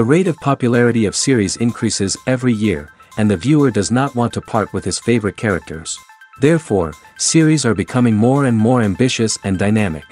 The rate of popularity of series increases every year, and the viewer does not want to part with his favorite characters. Therefore, series are becoming more and more ambitious and dynamic.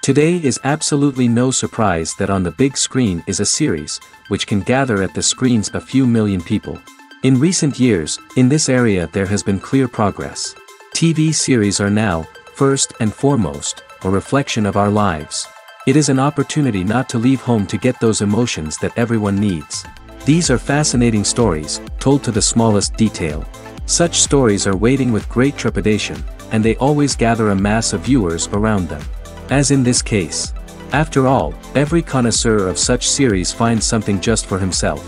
Today is absolutely no surprise that on the big screen is a series, which can gather at the screens a few million people. In recent years, in this area there has been clear progress. TV series are now, first and foremost, a reflection of our lives. It is an opportunity not to leave home to get those emotions that everyone needs. These are fascinating stories, told to the smallest detail. Such stories are waiting with great trepidation, and they always gather a mass of viewers around them. As in this case. After all, every connoisseur of such series finds something just for himself.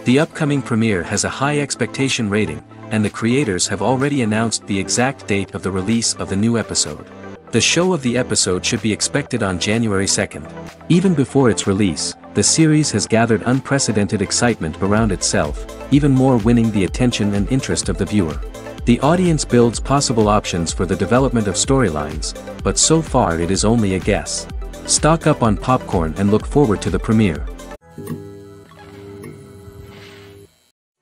The upcoming premiere has a high expectation rating, and the creators have already announced the exact date of the release of the new episode. The show of the episode should be expected on January 2nd. Even before its release, the series has gathered unprecedented excitement around itself, even more winning the attention and interest of the viewer. The audience builds possible options for the development of storylines, but so far it is only a guess. Stock up on popcorn and look forward to the premiere.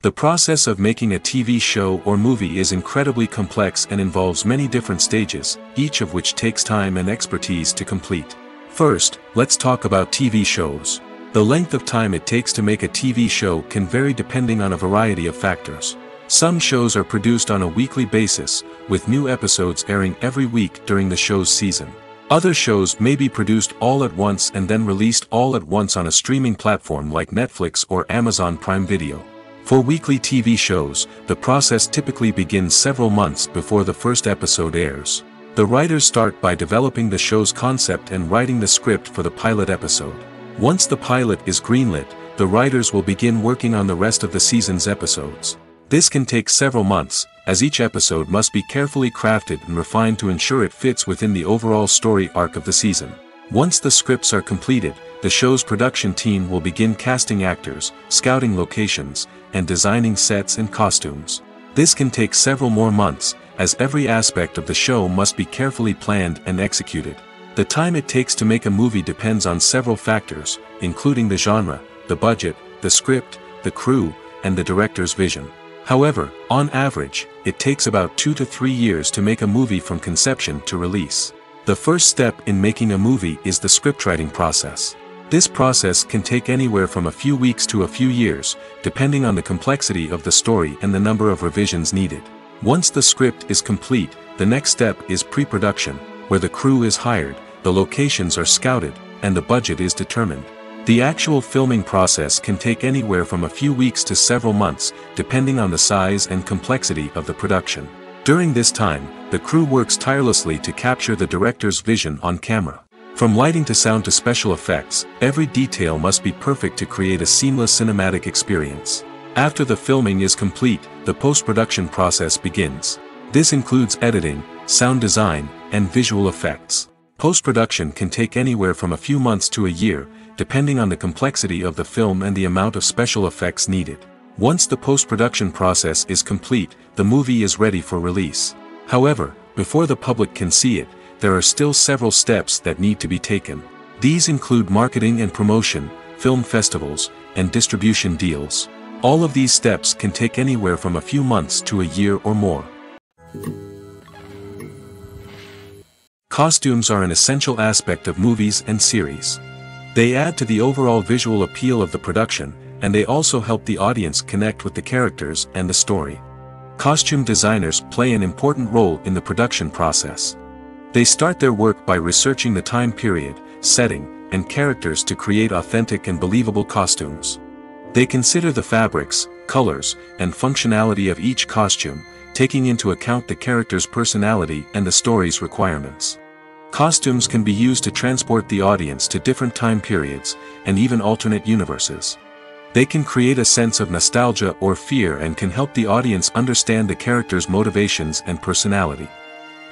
The process of making a TV show or movie is incredibly complex and involves many different stages, each of which takes time and expertise to complete. First, let's talk about TV shows. The length of time it takes to make a TV show can vary depending on a variety of factors. Some shows are produced on a weekly basis, with new episodes airing every week during the show's season. Other shows may be produced all at once and then released all at once on a streaming platform like Netflix or Amazon Prime Video. For weekly TV shows, the process typically begins several months before the first episode airs. The writers start by developing the show's concept and writing the script for the pilot episode. Once the pilot is greenlit, the writers will begin working on the rest of the season's episodes. This can take several months, as each episode must be carefully crafted and refined to ensure it fits within the overall story arc of the season. Once the scripts are completed, the show's production team will begin casting actors, scouting locations, and designing sets and costumes. This can take several more months, as every aspect of the show must be carefully planned and executed. The time it takes to make a movie depends on several factors, including the genre, the budget, the script, the crew, and the director's vision. However, on average, it takes about 2 to 3 years to make a movie from conception to release. The first step in making a movie is the scriptwriting process. This process can take anywhere from a few weeks to a few years, depending on the complexity of the story and the number of revisions needed. Once the script is complete, the next step is pre-production, where the crew is hired, the locations are scouted, and the budget is determined. The actual filming process can take anywhere from a few weeks to several months, depending on the size and complexity of the production. During this time, the crew works tirelessly to capture the director's vision on camera. From lighting to sound to special effects, every detail must be perfect to create a seamless cinematic experience. After the filming is complete, the post-production process begins. This includes editing, sound design, and visual effects. Post-production can take anywhere from a few months to a year, depending on the complexity of the film and the amount of special effects needed. Once the post-production process is complete, the movie is ready for release. However, before the public can see it, there are still several steps that need to be taken. These include marketing and promotion, film festivals, and distribution deals. All of these steps can take anywhere from a few months to a year or more. Costumes are an essential aspect of movies and series. They add to the overall visual appeal of the production, and they also help the audience connect with the characters and the story. Costume designers play an important role in the production process. They start their work by researching the time period, setting, and characters to create authentic and believable costumes. They consider the fabrics, colors, and functionality of each costume, taking into account the character's personality and the story's requirements. Costumes can be used to transport the audience to different time periods, and even alternate universes. They can create a sense of nostalgia or fear and can help the audience understand the character's motivations and personality.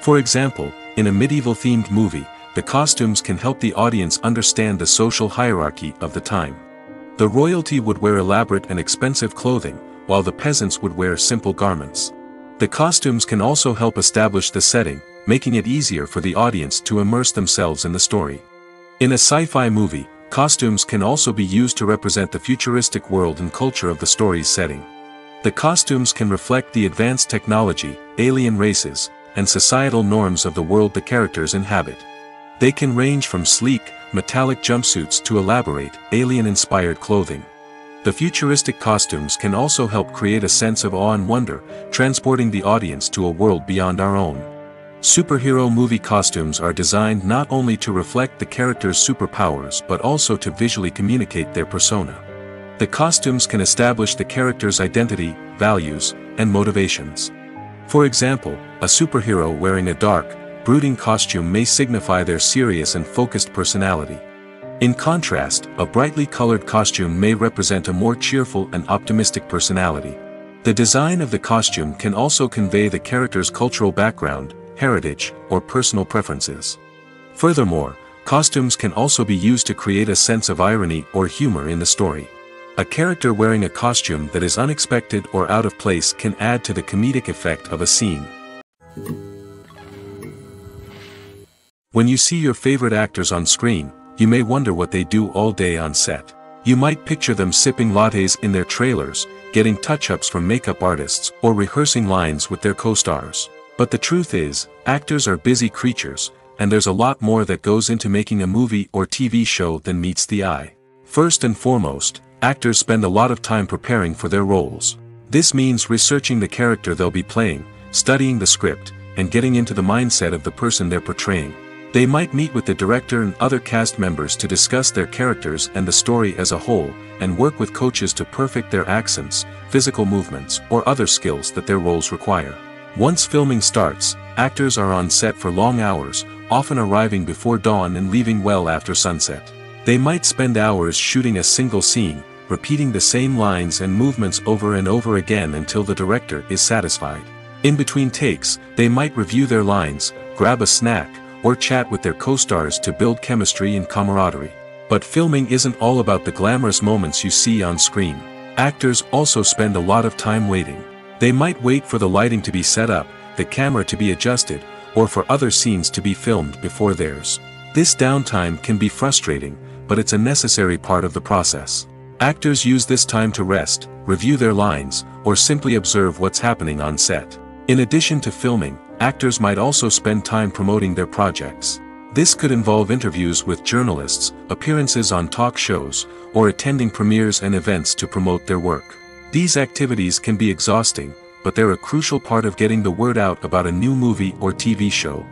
For example, in a medieval-themed movie, the costumes can help the audience understand the social hierarchy of the time. The royalty would wear elaborate and expensive clothing, while the peasants would wear simple garments. The costumes can also help establish the setting, making it easier for the audience to immerse themselves in the story. In a sci-fi movie, Costumes can also be used to represent the futuristic world and culture of the story's setting. The costumes can reflect the advanced technology, alien races, and societal norms of the world the characters inhabit. They can range from sleek, metallic jumpsuits to elaborate, alien-inspired clothing. The futuristic costumes can also help create a sense of awe and wonder, transporting the audience to a world beyond our own. Superhero movie costumes are designed not only to reflect the character's superpowers but also to visually communicate their persona. The costumes can establish the character's identity, values, and motivations. For example, a superhero wearing a dark, brooding costume may signify their serious and focused personality. In contrast, a brightly colored costume may represent a more cheerful and optimistic personality. The design of the costume can also convey the character's cultural background, heritage, or personal preferences. Furthermore, costumes can also be used to create a sense of irony or humor in the story. A character wearing a costume that is unexpected or out of place can add to the comedic effect of a scene. When you see your favorite actors on screen, you may wonder what they do all day on set. You might picture them sipping lattes in their trailers, getting touch-ups from makeup artists, or rehearsing lines with their co-stars. But the truth is, actors are busy creatures, and there's a lot more that goes into making a movie or TV show than meets the eye. First and foremost, actors spend a lot of time preparing for their roles. This means researching the character they'll be playing, studying the script, and getting into the mindset of the person they're portraying. They might meet with the director and other cast members to discuss their characters and the story as a whole, and work with coaches to perfect their accents, physical movements, or other skills that their roles require. Once filming starts, actors are on set for long hours, often arriving before dawn and leaving well after sunset. They might spend hours shooting a single scene, repeating the same lines and movements over and over again until the director is satisfied. In between takes, they might review their lines, grab a snack, or chat with their co-stars to build chemistry and camaraderie. But filming isn't all about the glamorous moments you see on screen. Actors also spend a lot of time waiting. They might wait for the lighting to be set up, the camera to be adjusted, or for other scenes to be filmed before theirs. This downtime can be frustrating, but it's a necessary part of the process. Actors use this time to rest, review their lines, or simply observe what's happening on set. In addition to filming, actors might also spend time promoting their projects. This could involve interviews with journalists, appearances on talk shows, or attending premieres and events to promote their work. These activities can be exhausting, but they're a crucial part of getting the word out about a new movie or TV show.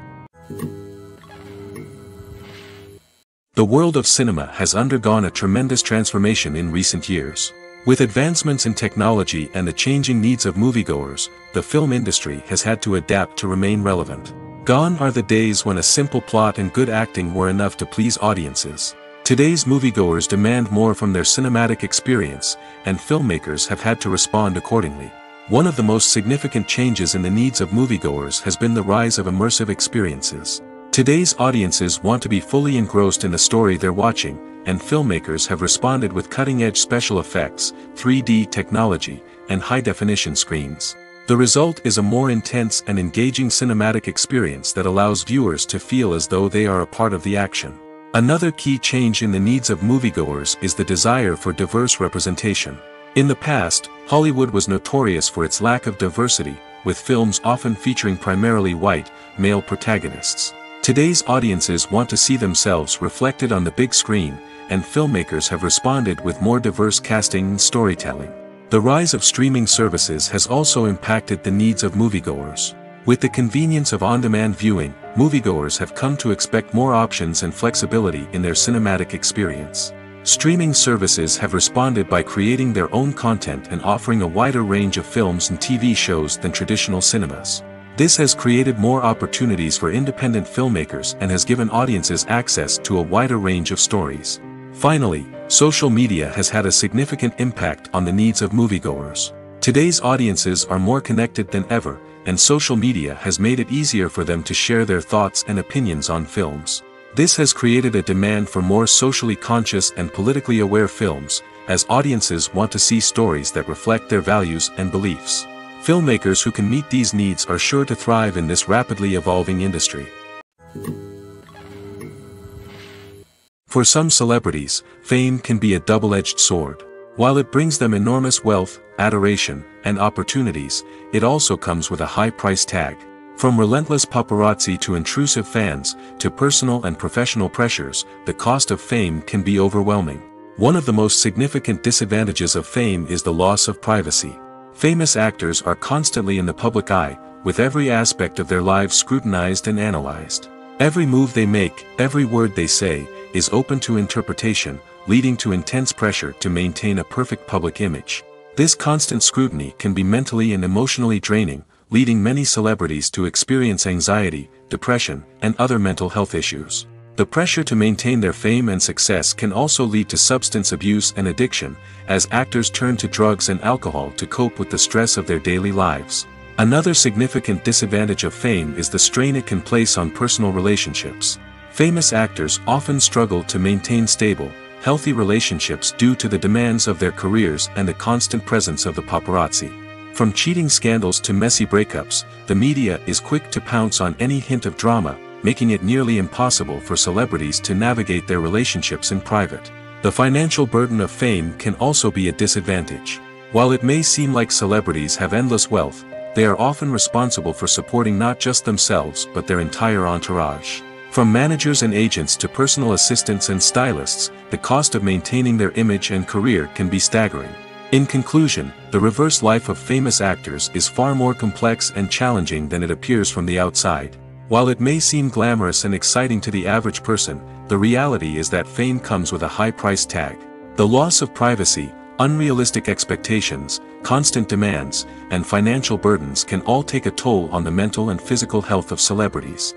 The world of cinema has undergone a tremendous transformation in recent years. With advancements in technology and the changing needs of moviegoers, the film industry has had to adapt to remain relevant. Gone are the days when a simple plot and good acting were enough to please audiences. Today's moviegoers demand more from their cinematic experience, and filmmakers have had to respond accordingly. One of the most significant changes in the needs of moviegoers has been the rise of immersive experiences. Today's audiences want to be fully engrossed in the story they're watching, and filmmakers have responded with cutting-edge special effects, 3D technology, and high-definition screens. The result is a more intense and engaging cinematic experience that allows viewers to feel as though they are a part of the action. Another key change in the needs of moviegoers is the desire for diverse representation. In the past, Hollywood was notorious for its lack of diversity, with films often featuring primarily white, male protagonists. Today's audiences want to see themselves reflected on the big screen, and filmmakers have responded with more diverse casting and storytelling. The rise of streaming services has also impacted the needs of moviegoers. With the convenience of on-demand viewing, moviegoers have come to expect more options and flexibility in their cinematic experience. Streaming services have responded by creating their own content and offering a wider range of films and TV shows than traditional cinemas. This has created more opportunities for independent filmmakers and has given audiences access to a wider range of stories. Finally, social media has had a significant impact on the needs of moviegoers. Today's audiences are more connected than ever, and social media has made it easier for them to share their thoughts and opinions on films. This has created a demand for more socially conscious and politically aware films, as audiences want to see stories that reflect their values and beliefs. Filmmakers who can meet these needs are sure to thrive in this rapidly evolving industry. For some celebrities, fame can be a double-edged sword. While it brings them enormous wealth, adoration, and opportunities, it also comes with a high price tag. From relentless paparazzi to intrusive fans, to personal and professional pressures, the cost of fame can be overwhelming. One of the most significant disadvantages of fame is the loss of privacy. Famous actors are constantly in the public eye, with every aspect of their lives scrutinized and analyzed. Every move they make, every word they say, is open to interpretation, leading to intense pressure to maintain a perfect public image. This constant scrutiny can be mentally and emotionally draining, leading many celebrities to experience anxiety, depression, and other mental health issues. The pressure to maintain their fame and success can also lead to substance abuse and addiction, as actors turn to drugs and alcohol to cope with the stress of their daily lives. Another significant disadvantage of fame is the strain it can place on personal relationships. Famous actors often struggle to maintain stable, healthy relationships due to the demands of their careers and the constant presence of the paparazzi. From cheating scandals to messy breakups, the media is quick to pounce on any hint of drama, making it nearly impossible for celebrities to navigate their relationships in private. The financial burden of fame can also be a disadvantage. While it may seem like celebrities have endless wealth, they are often responsible for supporting not just themselves but their entire entourage. From managers and agents to personal assistants and stylists, the cost of maintaining their image and career can be staggering. In conclusion, the reverse life of famous actors is far more complex and challenging than it appears from the outside. While it may seem glamorous and exciting to the average person, the reality is that fame comes with a high price tag. The loss of privacy, unrealistic expectations, constant demands, and financial burdens can all take a toll on the mental and physical health of celebrities.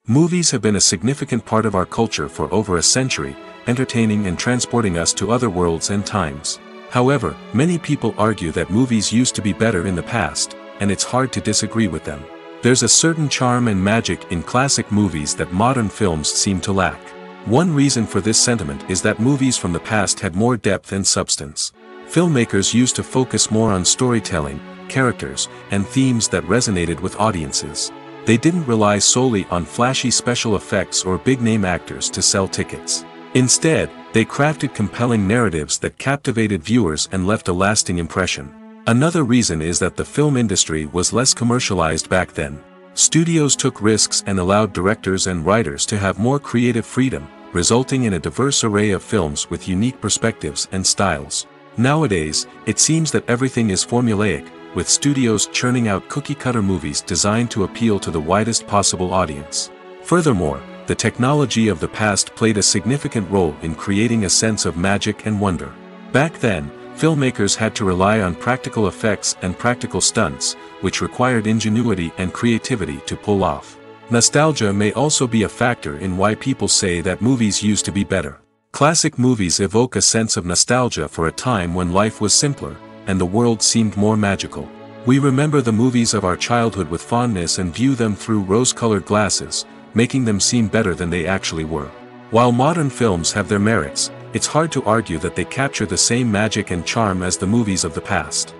Movies have been a significant part of our culture for over a century, entertaining and transporting us to other worlds and times. However, many people argue that movies used to be better in the past, and it's hard to disagree with them. There's a certain charm and magic in classic movies that modern films seem to lack. One reason for this sentiment is that movies from the past had more depth and substance. Filmmakers used to focus more on storytelling, characters, and themes that resonated with audiences. They didn't rely solely on flashy special effects or big-name actors to sell tickets. Instead, they crafted compelling narratives that captivated viewers and left a lasting impression. Another reason is that the film industry was less commercialized back then. Studios took risks and allowed directors and writers to have more creative freedom, resulting in a diverse array of films with unique perspectives and styles. Nowadays, it seems that everything is formulaic, with studios churning out cookie-cutter movies designed to appeal to the widest possible audience. Furthermore, the technology of the past played a significant role in creating a sense of magic and wonder. Back then, filmmakers had to rely on practical effects and practical stunts, which required ingenuity and creativity to pull off. Nostalgia may also be a factor in why people say that movies used to be better. Classic movies evoke a sense of nostalgia for a time when life was simpler, and the world seemed more magical. We remember the movies of our childhood with fondness and view them through rose-colored glasses, making them seem better than they actually were. While modern films have their merits, it's hard to argue that they capture the same magic and charm as the movies of the past.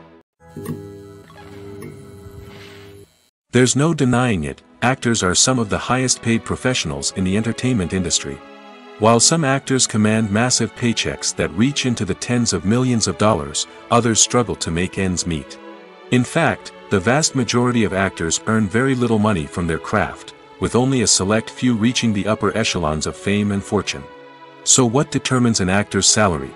There's no denying it, actors are some of the highest-paid professionals in the entertainment industry. While some actors command massive paychecks that reach into the tens of millions of dollars, others struggle to make ends meet. In fact, the vast majority of actors earn very little money from their craft, with only a select few reaching the upper echelons of fame and fortune. So what determines an actor's salary?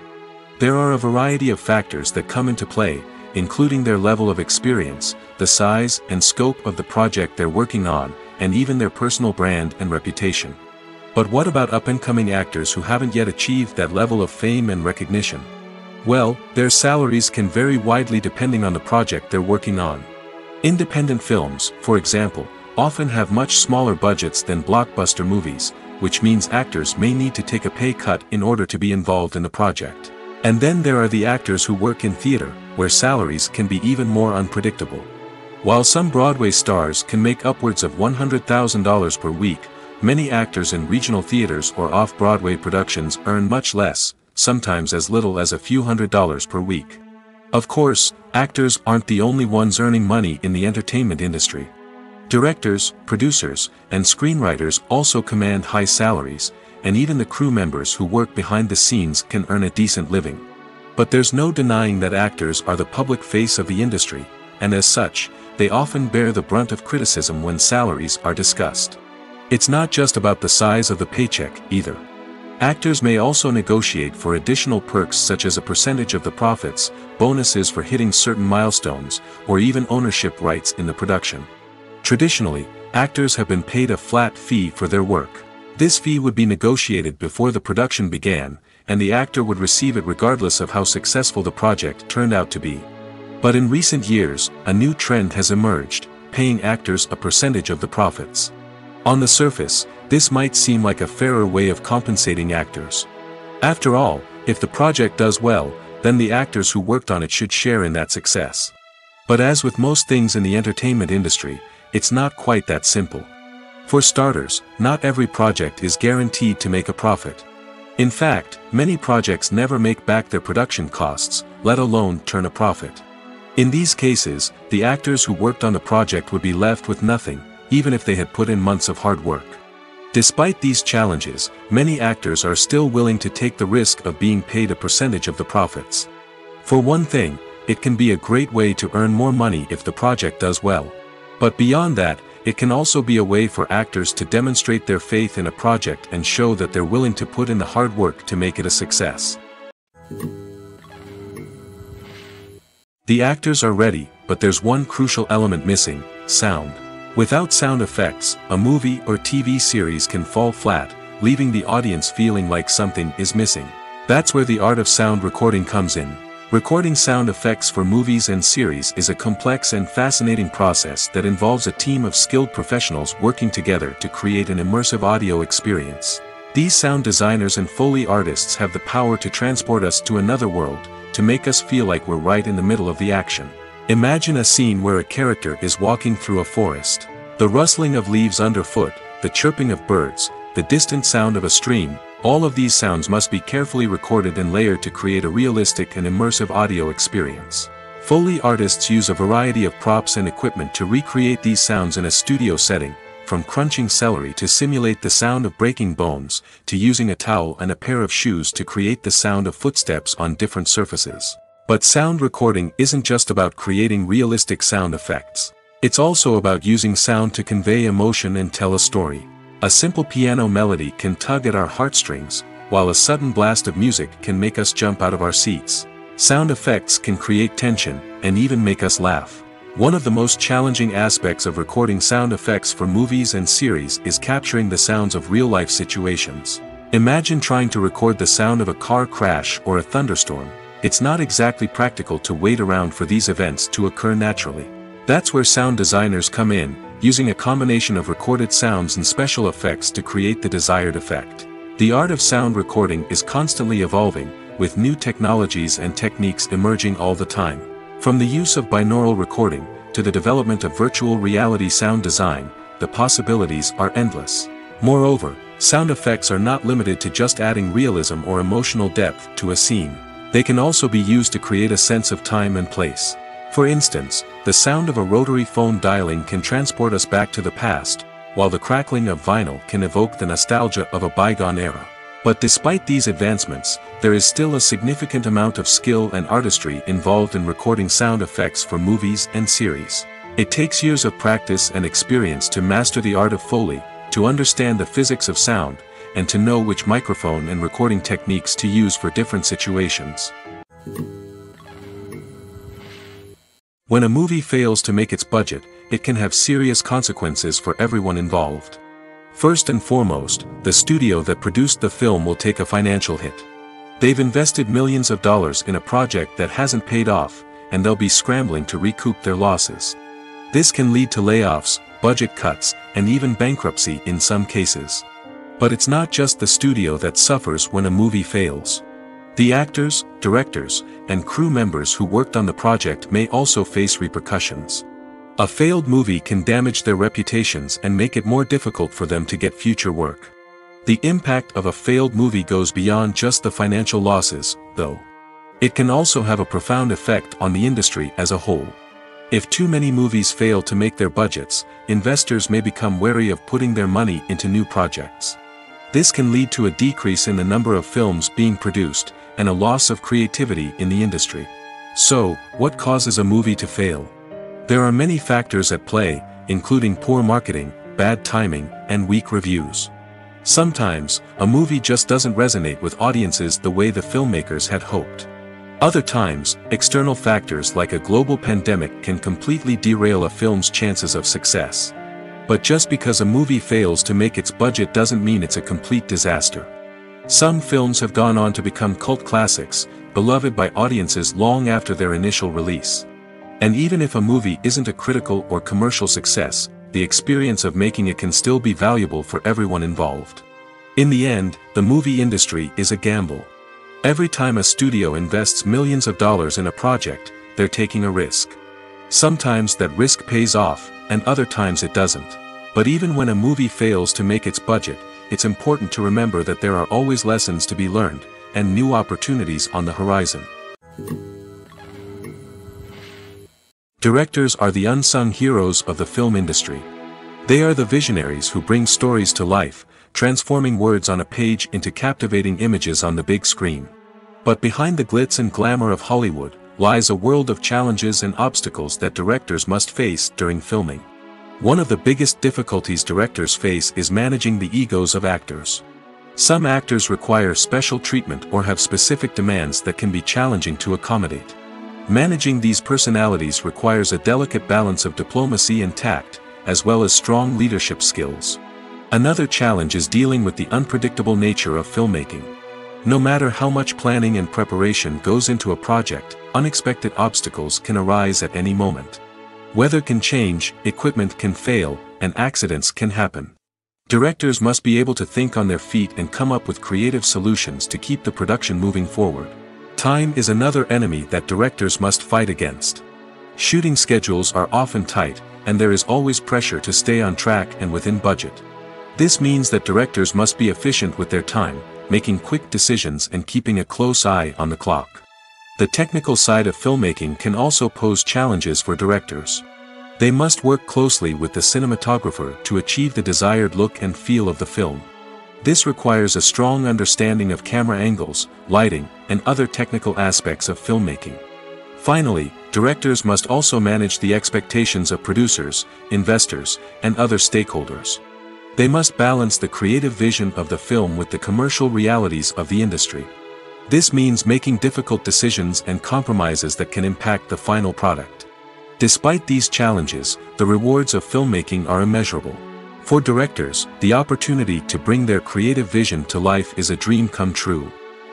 There are a variety of factors that come into play, including their level of experience, the size and scope of the project they're working on, and even their personal brand and reputation. But what about up-and-coming actors who haven't yet achieved that level of fame and recognition? Well, their salaries can vary widely depending on the project they're working on. Independent films, for example, often have much smaller budgets than blockbuster movies, which means actors may need to take a pay cut in order to be involved in the project. And then there are the actors who work in theater, where salaries can be even more unpredictable. While some Broadway stars can make upwards of $100,000 per week, many actors in regional theaters or off-Broadway productions earn much less, sometimes as little as a few $100s per week. Of course, actors aren't the only ones earning money in the entertainment industry. Directors, producers, and screenwriters also command high salaries, and even the crew members who work behind the scenes can earn a decent living. But there's no denying that actors are the public face of the industry, and as such, they often bear the brunt of criticism when salaries are discussed. It's not just about the size of the paycheck, either. Actors may also negotiate for additional perks such as a percentage of the profits, bonuses for hitting certain milestones, or even ownership rights in the production. Traditionally, actors have been paid a flat fee for their work. This fee would be negotiated before the production began, and the actor would receive it regardless of how successful the project turned out to be. But in recent years, a new trend has emerged, paying actors a percentage of the profits. On the surface, this might seem like a fairer way of compensating actors. After all, if the project does well, then the actors who worked on it should share in that success. But as with most things in the entertainment industry, it's not quite that simple. For starters, not every project is guaranteed to make a profit. In fact, many projects never make back their production costs, let alone turn a profit. In these cases, the actors who worked on the project would be left with nothing, even if they had put in months of hard work. Despite these challenges, many actors are still willing to take the risk of being paid a percentage of the profits. For one thing, it can be a great way to earn more money if the project does well. But beyond that, it can also be a way for actors to demonstrate their faith in a project and show that they're willing to put in the hard work to make it a success. The actors are ready, but there's one crucial element missing: sound. Without sound effects, a movie or TV series can fall flat, leaving the audience feeling like something is missing. That's where the art of sound recording comes in. Recording sound effects for movies and series is a complex and fascinating process that involves a team of skilled professionals working together to create an immersive audio experience. These sound designers and Foley artists have the power to transport us to another world, to make us feel like we're right in the middle of the action. Imagine a scene where a character is walking through a forest. The rustling of leaves underfoot, the chirping of birds, the distant sound of a stream, all of these sounds must be carefully recorded and layered to create a realistic and immersive audio experience. Foley artists use a variety of props and equipment to recreate these sounds in a studio setting, from crunching celery to simulate the sound of breaking bones, to using a towel and a pair of shoes to create the sound of footsteps on different surfaces. But sound recording isn't just about creating realistic sound effects. It's also about using sound to convey emotion and tell a story. A simple piano melody can tug at our heartstrings, while a sudden blast of music can make us jump out of our seats. Sound effects can create tension, and even make us laugh. One of the most challenging aspects of recording sound effects for movies and series is capturing the sounds of real-life situations. Imagine trying to record the sound of a car crash or a thunderstorm. It's not exactly practical to wait around for these events to occur naturally. That's where sound designers come in, using a combination of recorded sounds and special effects to create the desired effect. The art of sound recording is constantly evolving, with new technologies and techniques emerging all the time. From the use of binaural recording, to the development of virtual reality sound design, the possibilities are endless. Moreover, sound effects are not limited to just adding realism or emotional depth to a scene. They can also be used to create a sense of time and place. For instance, the sound of a rotary phone dialing can transport us back to the past, while the crackling of vinyl can evoke the nostalgia of a bygone era. But despite these advancements, there is still a significant amount of skill and artistry involved in recording sound effects for movies and series. It takes years of practice and experience to master the art of Foley, to understand the physics of sound, and to know which microphone and recording techniques to use for different situations. When a movie fails to make its budget, it can have serious consequences for everyone involved. First and foremost, the studio that produced the film will take a financial hit. They've invested millions of dollars in a project that hasn't paid off, and they'll be scrambling to recoup their losses. This can lead to layoffs, budget cuts, and even bankruptcy in some cases. But it's not just the studio that suffers when a movie fails. The actors, directors, and crew members who worked on the project may also face repercussions. A failed movie can damage their reputations and make it more difficult for them to get future work. The impact of a failed movie goes beyond just the financial losses, though. It can also have a profound effect on the industry as a whole. If too many movies fail to make their budgets, investors may become wary of putting their money into new projects. This can lead to a decrease in the number of films being produced, and a loss of creativity in the industry. So, what causes a movie to fail? There are many factors at play, including poor marketing, bad timing, and weak reviews. Sometimes, a movie just doesn't resonate with audiences the way the filmmakers had hoped. Other times, external factors like a global pandemic can completely derail a film's chances of success. But just because a movie fails to make its budget doesn't mean it's a complete disaster. Some films have gone on to become cult classics, beloved by audiences long after their initial release. And even if a movie isn't a critical or commercial success, the experience of making it can still be valuable for everyone involved. In the end, the movie industry is a gamble. Every time a studio invests millions of dollars in a project, they're taking a risk. Sometimes that risk pays off, and other times it doesn't. But even when a movie fails to make its budget, it's important to remember that there are always lessons to be learned, and new opportunities on the horizon. Directors are the unsung heroes of the film industry. They are the visionaries who bring stories to life, transforming words on a page into captivating images on the big screen. But behind the glitz and glamour of Hollywood, lies a world of challenges and obstacles that directors must face during filming. One of the biggest difficulties directors face is managing the egos of actors. Some actors require special treatment or have specific demands that can be challenging to accommodate. Managing these personalities requires a delicate balance of diplomacy and tact, as well as strong leadership skills. Another challenge is dealing with the unpredictable nature of filmmaking. No matter how much planning and preparation goes into a project, unexpected obstacles can arise at any moment. Weather can change, equipment can fail, and accidents can happen. Directors must be able to think on their feet and come up with creative solutions to keep the production moving forward. Time is another enemy that directors must fight against. Shooting schedules are often tight, and there is always pressure to stay on track and within budget. This means that directors must be efficient with their time, making quick decisions and keeping a close eye on the clock. The technical side of filmmaking can also pose challenges for directors. They must work closely with the cinematographer to achieve the desired look and feel of the film. This requires a strong understanding of camera angles, lighting, and other technical aspects of filmmaking. Finally, directors must also manage the expectations of producers, investors, and other stakeholders. They must balance the creative vision of the film with the commercial realities of the industry. This means making difficult decisions and compromises that can impact the final product. Despite these challenges, the rewards of filmmaking are immeasurable. For directors, the opportunity to bring their creative vision to life is a dream come true.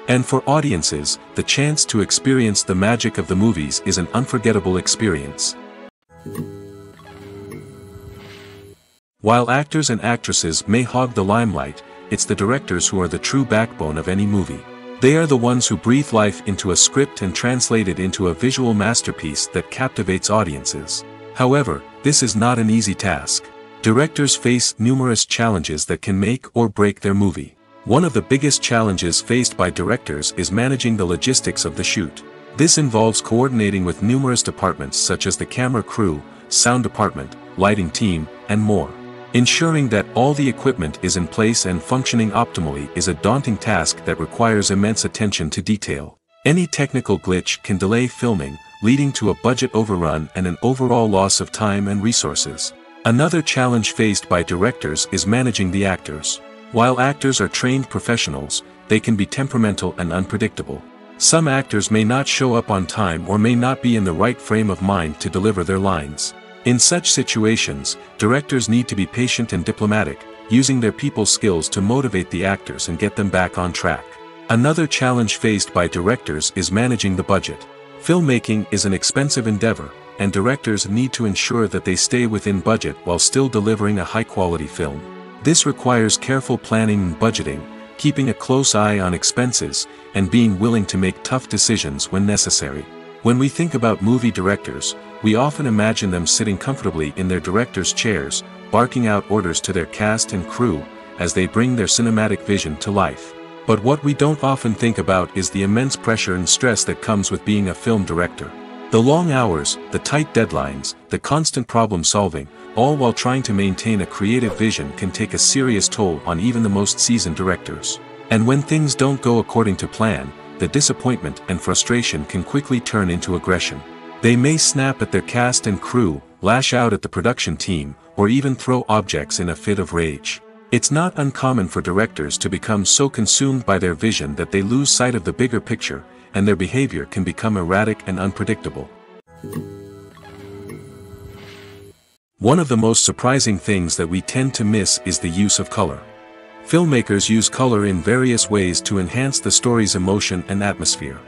And for audiences, the chance to experience the magic of the movies is an unforgettable experience. While actors and actresses may hog the limelight, it's the directors who are the true backbone of any movie. They are the ones who breathe life into a script and translate it into a visual masterpiece that captivates audiences. However, this is not an easy task. Directors face numerous challenges that can make or break their movie. One of the biggest challenges faced by directors is managing the logistics of the shoot. This involves coordinating with numerous departments such as the camera crew, sound department, lighting team, and more. Ensuring that all the equipment is in place and functioning optimally is a daunting task that requires immense attention to detail. Any technical glitch can delay filming, leading to a budget overrun and an overall loss of time and resources. Another challenge faced by directors is managing the actors. While actors are trained professionals, they can be temperamental and unpredictable. Some actors may not show up on time or may not be in the right frame of mind to deliver their lines. In such situations, directors need to be patient and diplomatic, using their people skills to motivate the actors and get them back on track. Another challenge faced by directors is managing the budget. Filmmaking is an expensive endeavor, and directors need to ensure that they stay within budget while still delivering a high-quality film. This requires careful planning and budgeting, keeping a close eye on expenses, and being willing to make tough decisions when necessary. When we think about movie directors, we often imagine them sitting comfortably in their director's chairs, barking out orders to their cast and crew, as they bring their cinematic vision to life. But what we don't often think about is the immense pressure and stress that comes with being a film director. The long hours, the tight deadlines, the constant problem solving, all while trying to maintain a creative vision can take a serious toll on even the most seasoned directors. And when things don't go according to plan, the disappointment and frustration can quickly turn into aggression. They may snap at their cast and crew, lash out at the production team, or even throw objects in a fit of rage. It's not uncommon for directors to become so consumed by their vision that they lose sight of the bigger picture, and their behavior can become erratic and unpredictable. One of the most surprising things that we tend to miss is the use of color. Filmmakers use color in various ways to enhance the story's emotion and atmosphere.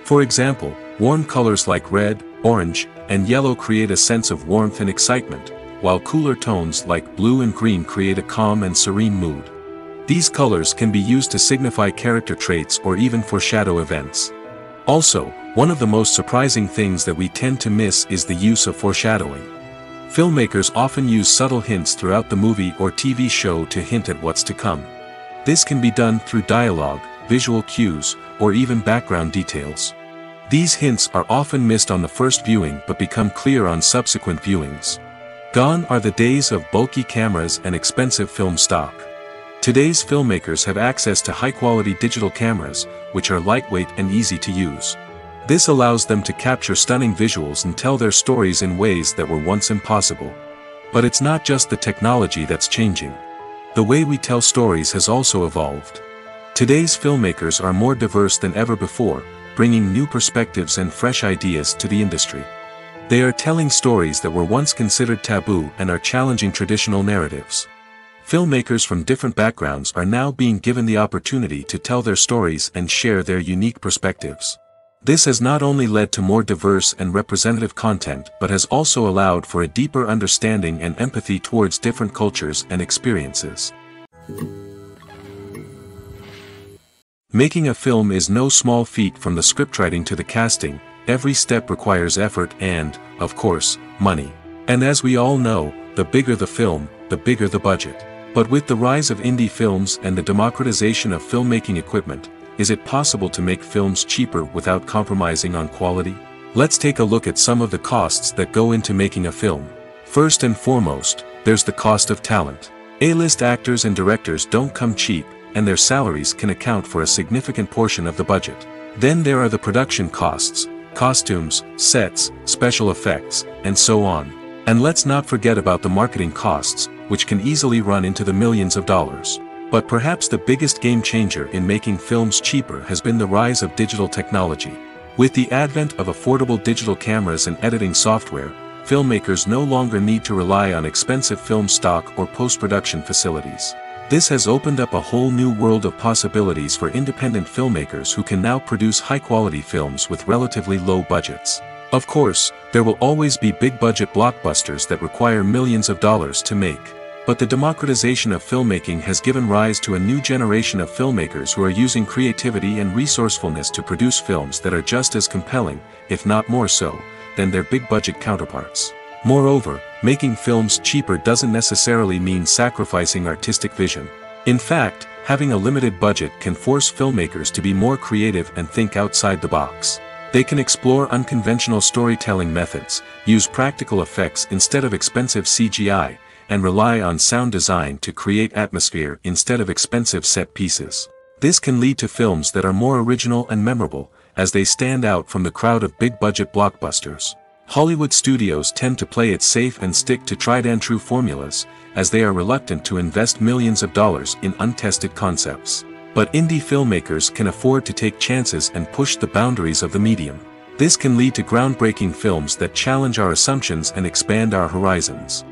For example, warm colors like red, orange, and yellow create a sense of warmth and excitement, while cooler tones like blue and green create a calm and serene mood. These colors can be used to signify character traits or even foreshadow events. Also, one of the most surprising things that we tend to miss is the use of foreshadowing. Filmmakers often use subtle hints throughout the movie or TV show to hint at what's to come. This can be done through dialogue, visual cues, or even background details. These hints are often missed on the first viewing but become clear on subsequent viewings. Gone are the days of bulky cameras and expensive film stock. Today's filmmakers have access to high-quality digital cameras, which are lightweight and easy to use. This allows them to capture stunning visuals and tell their stories in ways that were once impossible. But it's not just the technology that's changing. The way we tell stories has also evolved. Today's filmmakers are more diverse than ever before, bringing new perspectives and fresh ideas to the industry. They are telling stories that were once considered taboo and are challenging traditional narratives. Filmmakers from different backgrounds are now being given the opportunity to tell their stories and share their unique perspectives. This has not only led to more diverse and representative content but has also allowed for a deeper understanding and empathy towards different cultures and experiences. Making a film is no small feat. From the scriptwriting to the casting, every step requires effort and, of course, money. And as we all know, the bigger the film, the bigger the budget. But with the rise of indie films and the democratization of filmmaking equipment, is it possible to make films cheaper without compromising on quality? Let's take a look at some of the costs that go into making a film. First and foremost, there's the cost of talent. A-list actors and directors don't come cheap, and their salaries can account for a significant portion of the budget. Then there are the production costs, costumes, sets, special effects, and so on. And let's not forget about the marketing costs, which can easily run into the millions of dollars. But perhaps the biggest game changer in making films cheaper has been the rise of digital technology. With the advent of affordable digital cameras and editing software, filmmakers no longer need to rely on expensive film stock or post-production facilities. This has opened up a whole new world of possibilities for independent filmmakers who can now produce high-quality films with relatively low budgets. Of course, there will always be big-budget blockbusters that require millions of dollars to make. But the democratization of filmmaking has given rise to a new generation of filmmakers who are using creativity and resourcefulness to produce films that are just as compelling, if not more so, than their big-budget counterparts. Moreover, making films cheaper doesn't necessarily mean sacrificing artistic vision. In fact, having a limited budget can force filmmakers to be more creative and think outside the box. They can explore unconventional storytelling methods, use practical effects instead of expensive CGI, and rely on sound design to create atmosphere instead of expensive set pieces. This can lead to films that are more original and memorable, as they stand out from the crowd of big-budget blockbusters. Hollywood studios tend to play it safe and stick to tried-and-true formulas, as they are reluctant to invest millions of dollars in untested concepts. But indie filmmakers can afford to take chances and push the boundaries of the medium. This can lead to groundbreaking films that challenge our assumptions and expand our horizons.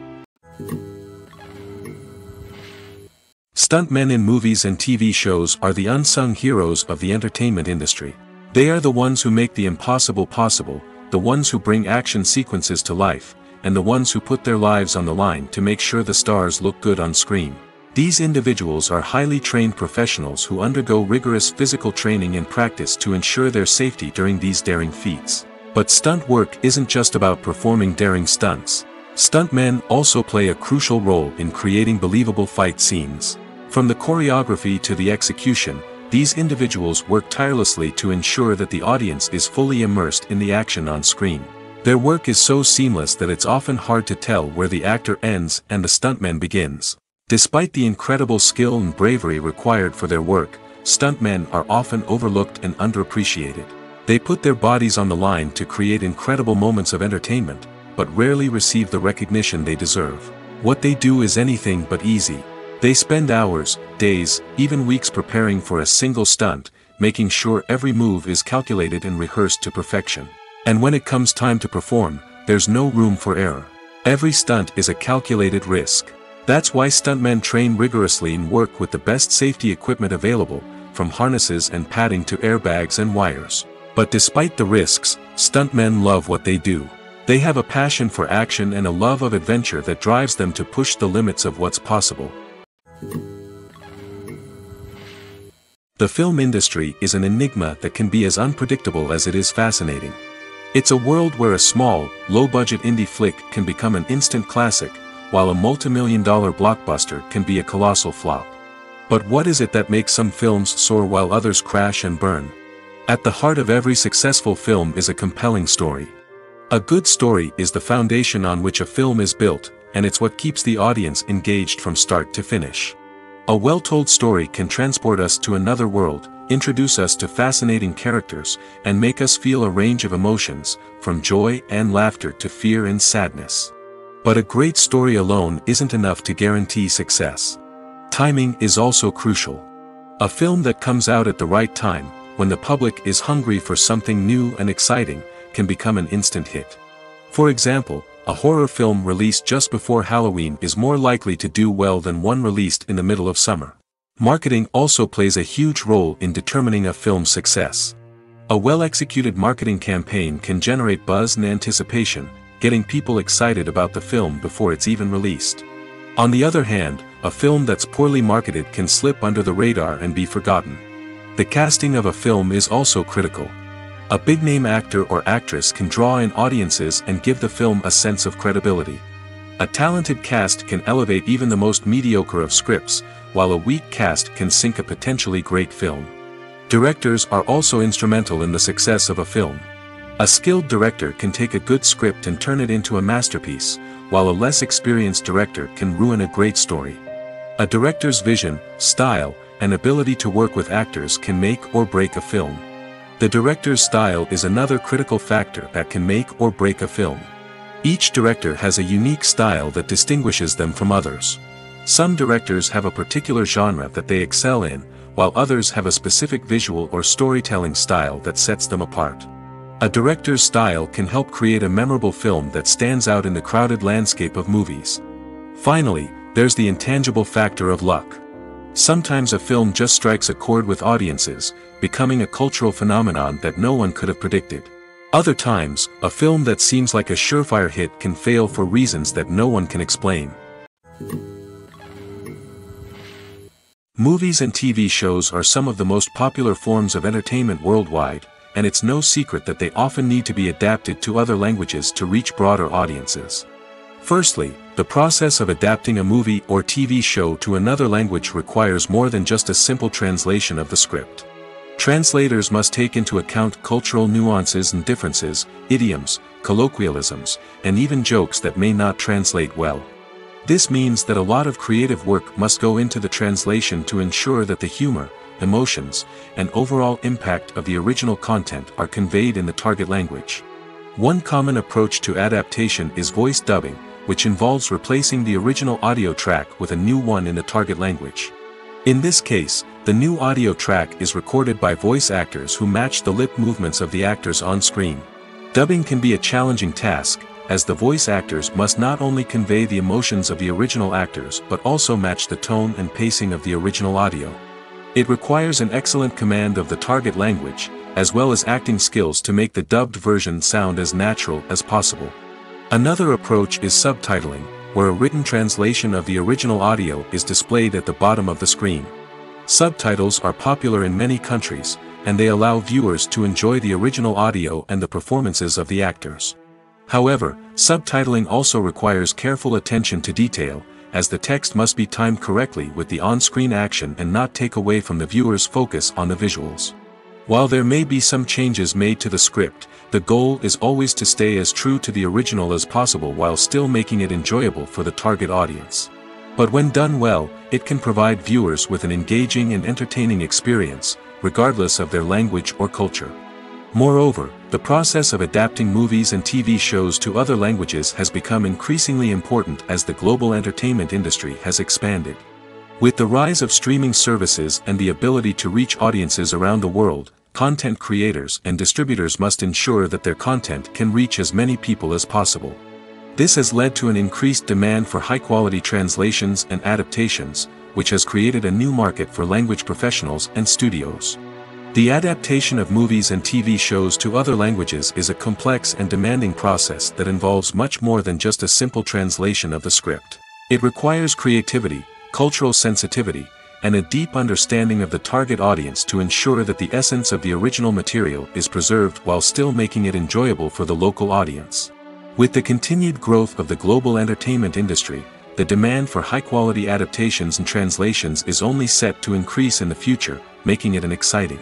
Stuntmen in movies and TV shows are the unsung heroes of the entertainment industry. They are the ones who make the impossible possible, the ones who bring action sequences to life, and the ones who put their lives on the line to make sure the stars look good on screen. These individuals are highly trained professionals who undergo rigorous physical training and practice to ensure their safety during these daring feats. But stunt work isn't just about performing daring stunts. Stuntmen also play a crucial role in creating believable fight scenes. From the choreography to the execution, These individuals work tirelessly to ensure that the audience is fully immersed in the action on screen. Their work is so seamless that it's often hard to tell where the actor ends and the stuntman begins. Despite the incredible skill and bravery required for their work, stuntmen are often overlooked and underappreciated. They put their bodies on the line to create incredible moments of entertainment, but rarely receive the recognition they deserve. What they do is anything but easy. They spend hours, days, even weeks preparing for a single stunt, making sure every move is calculated and rehearsed to perfection. And when it comes time to perform, there's no room for error. Every stunt is a calculated risk. That's why stuntmen train rigorously and work with the best safety equipment available, from harnesses and padding to airbags and wires. But despite the risks, stuntmen love what they do. They have a passion for action and a love of adventure that drives them to push the limits of what's possible. The film industry is an enigma that can be as unpredictable as it is fascinating. It's a world where a small, low-budget indie flick can become an instant classic, while a multi-million-dollar blockbuster can be a colossal flop. But what is it that makes some films soar while others crash and burn? At the heart of every successful film is a compelling story. A good story is the foundation on which a film is built, and it's what keeps the audience engaged from start to finish. A well-told story can transport us to another world, introduce us to fascinating characters, and make us feel a range of emotions, from joy and laughter to fear and sadness. But a great story alone isn't enough to guarantee success. Timing is also crucial. A film that comes out at the right time, when the public is hungry for something new and exciting, can become an instant hit. For example, a horror film released just before Halloween is more likely to do well than one released in the middle of summer. Marketing also plays a huge role in determining a film's success. A well-executed marketing campaign can generate buzz and anticipation, getting people excited about the film before it's even released. On the other hand, a film that's poorly marketed can slip under the radar and be forgotten. The casting of a film is also critical. A big-name actor or actress can draw in audiences and give the film a sense of credibility. A talented cast can elevate even the most mediocre of scripts, while a weak cast can sink a potentially great film. Directors are also instrumental in the success of a film. A skilled director can take a good script and turn it into a masterpiece, while a less experienced director can ruin a great story. A director's vision, style, and ability to work with actors can make or break a film. The director's style is another critical factor that can make or break a film. Each director has a unique style that distinguishes them from others. Some directors have a particular genre that they excel in, while others have a specific visual or storytelling style that sets them apart. A director's style can help create a memorable film that stands out in the crowded landscape of movies. Finally, there's the intangible factor of luck. Sometimes a film just strikes a chord with audiences, becoming a cultural phenomenon that no one could have predicted. Other times, a film that seems like a surefire hit can fail for reasons that no one can explain. Movies and TV shows are some of the most popular forms of entertainment worldwide, and it's no secret that they often need to be adapted to other languages to reach broader audiences. Firstly, the process of adapting a movie or TV show to another language requires more than just a simple translation of the script. Translators must take into account cultural nuances and differences, idioms, colloquialisms, and even jokes that may not translate well. This means that a lot of creative work must go into the translation to ensure that the humor, emotions, and overall impact of the original content are conveyed in the target language. One common approach to adaptation is voice dubbing, which involves replacing the original audio track with a new one in the target language. In this case, the new audio track is recorded by voice actors who match the lip movements of the actors on screen. Dubbing can be a challenging task, as the voice actors must not only convey the emotions of the original actors but also match the tone and pacing of the original audio. It requires an excellent command of the target language, as well as acting skills to make the dubbed version sound as natural as possible. Another approach is subtitling, where a written translation of the original audio is displayed at the bottom of the screen. Subtitles are popular in many countries, and they allow viewers to enjoy the original audio and the performances of the actors. However, subtitling also requires careful attention to detail, as the text must be timed correctly with the on-screen action and not take away from the viewer's focus on the visuals. While there may be some changes made to the script, the goal is always to stay as true to the original as possible while still making it enjoyable for the target audience. But when done well, it can provide viewers with an engaging and entertaining experience, regardless of their language or culture. Moreover, the process of adapting movies and TV shows to other languages has become increasingly important as the global entertainment industry has expanded. With the rise of streaming services and the ability to reach audiences around the world, content creators and distributors must ensure that their content can reach as many people as possible. This has led to an increased demand for high-quality translations and adaptations, which has created a new market for language professionals and studios. The adaptation of movies and TV shows to other languages is a complex and demanding process that involves much more than just a simple translation of the script. It requires creativity, cultural sensitivity, and a deep understanding of the target audience to ensure that the essence of the original material is preserved while still making it enjoyable for the local audience. With the continued growth of the global entertainment industry, the demand for high-quality adaptations and translations is only set to increase in the future, making it an exciting.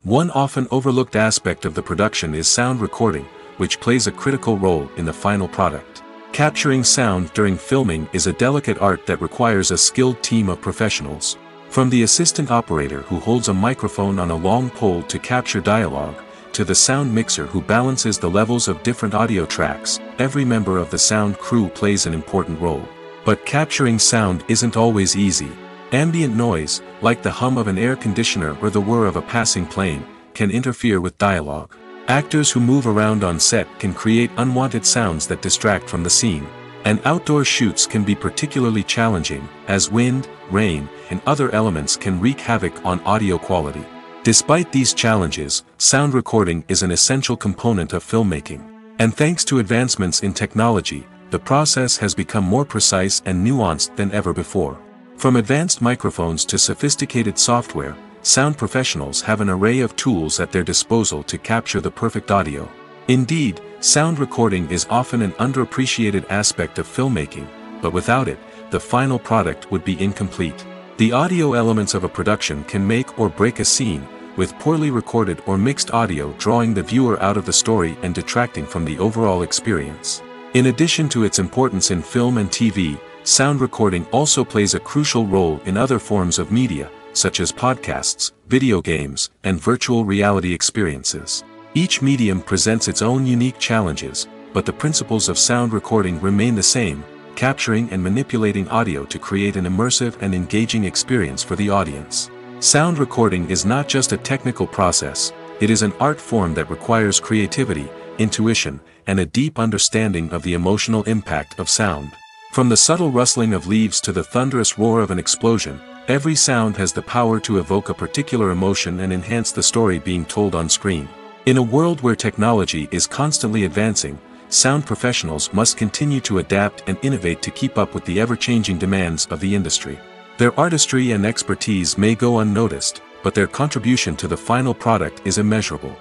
One often overlooked aspect of the production is sound recording, which plays a critical role in the final product. Capturing sound during filming is a delicate art that requires a skilled team of professionals. From the assistant operator who holds a microphone on a long pole to capture dialogue, to the sound mixer who balances the levels of different audio tracks, every member of the sound crew plays an important role. But capturing sound isn't always easy. Ambient noise, like the hum of an air conditioner or the whir of a passing plane, can interfere with dialogue. Actors who move around on set can create unwanted sounds that distract from the scene. And outdoor shoots can be particularly challenging, as wind, rain, and other elements can wreak havoc on audio quality. Despite these challenges, sound recording is an essential component of filmmaking. And thanks to advancements in technology, the process has become more precise and nuanced than ever before. From advanced microphones to sophisticated software, sound professionals have an array of tools at their disposal to capture the perfect audio. Indeed, sound recording is often an underappreciated aspect of filmmaking, but without it, the final product would be incomplete. The audio elements of a production can make or break a scene, with poorly recorded or mixed audio drawing the viewer out of the story and detracting from the overall experience. In addition to its importance in film and TV, sound recording also plays a crucial role in other forms of media, such as podcasts, video games, and virtual reality experiences. Each medium presents its own unique challenges, but the principles of sound recording remain the same, capturing and manipulating audio to create an immersive and engaging experience for the audience. Sound recording is not just a technical process, it is an art form that requires creativity, intuition, and a deep understanding of the emotional impact of sound. From the subtle rustling of leaves to the thunderous roar of an explosion, every sound has the power to evoke a particular emotion and enhance the story being told on screen. In a world where technology is constantly advancing, sound professionals must continue to adapt and innovate to keep up with the ever-changing demands of the industry. Their artistry and expertise may go unnoticed, but their contribution to the final product is immeasurable.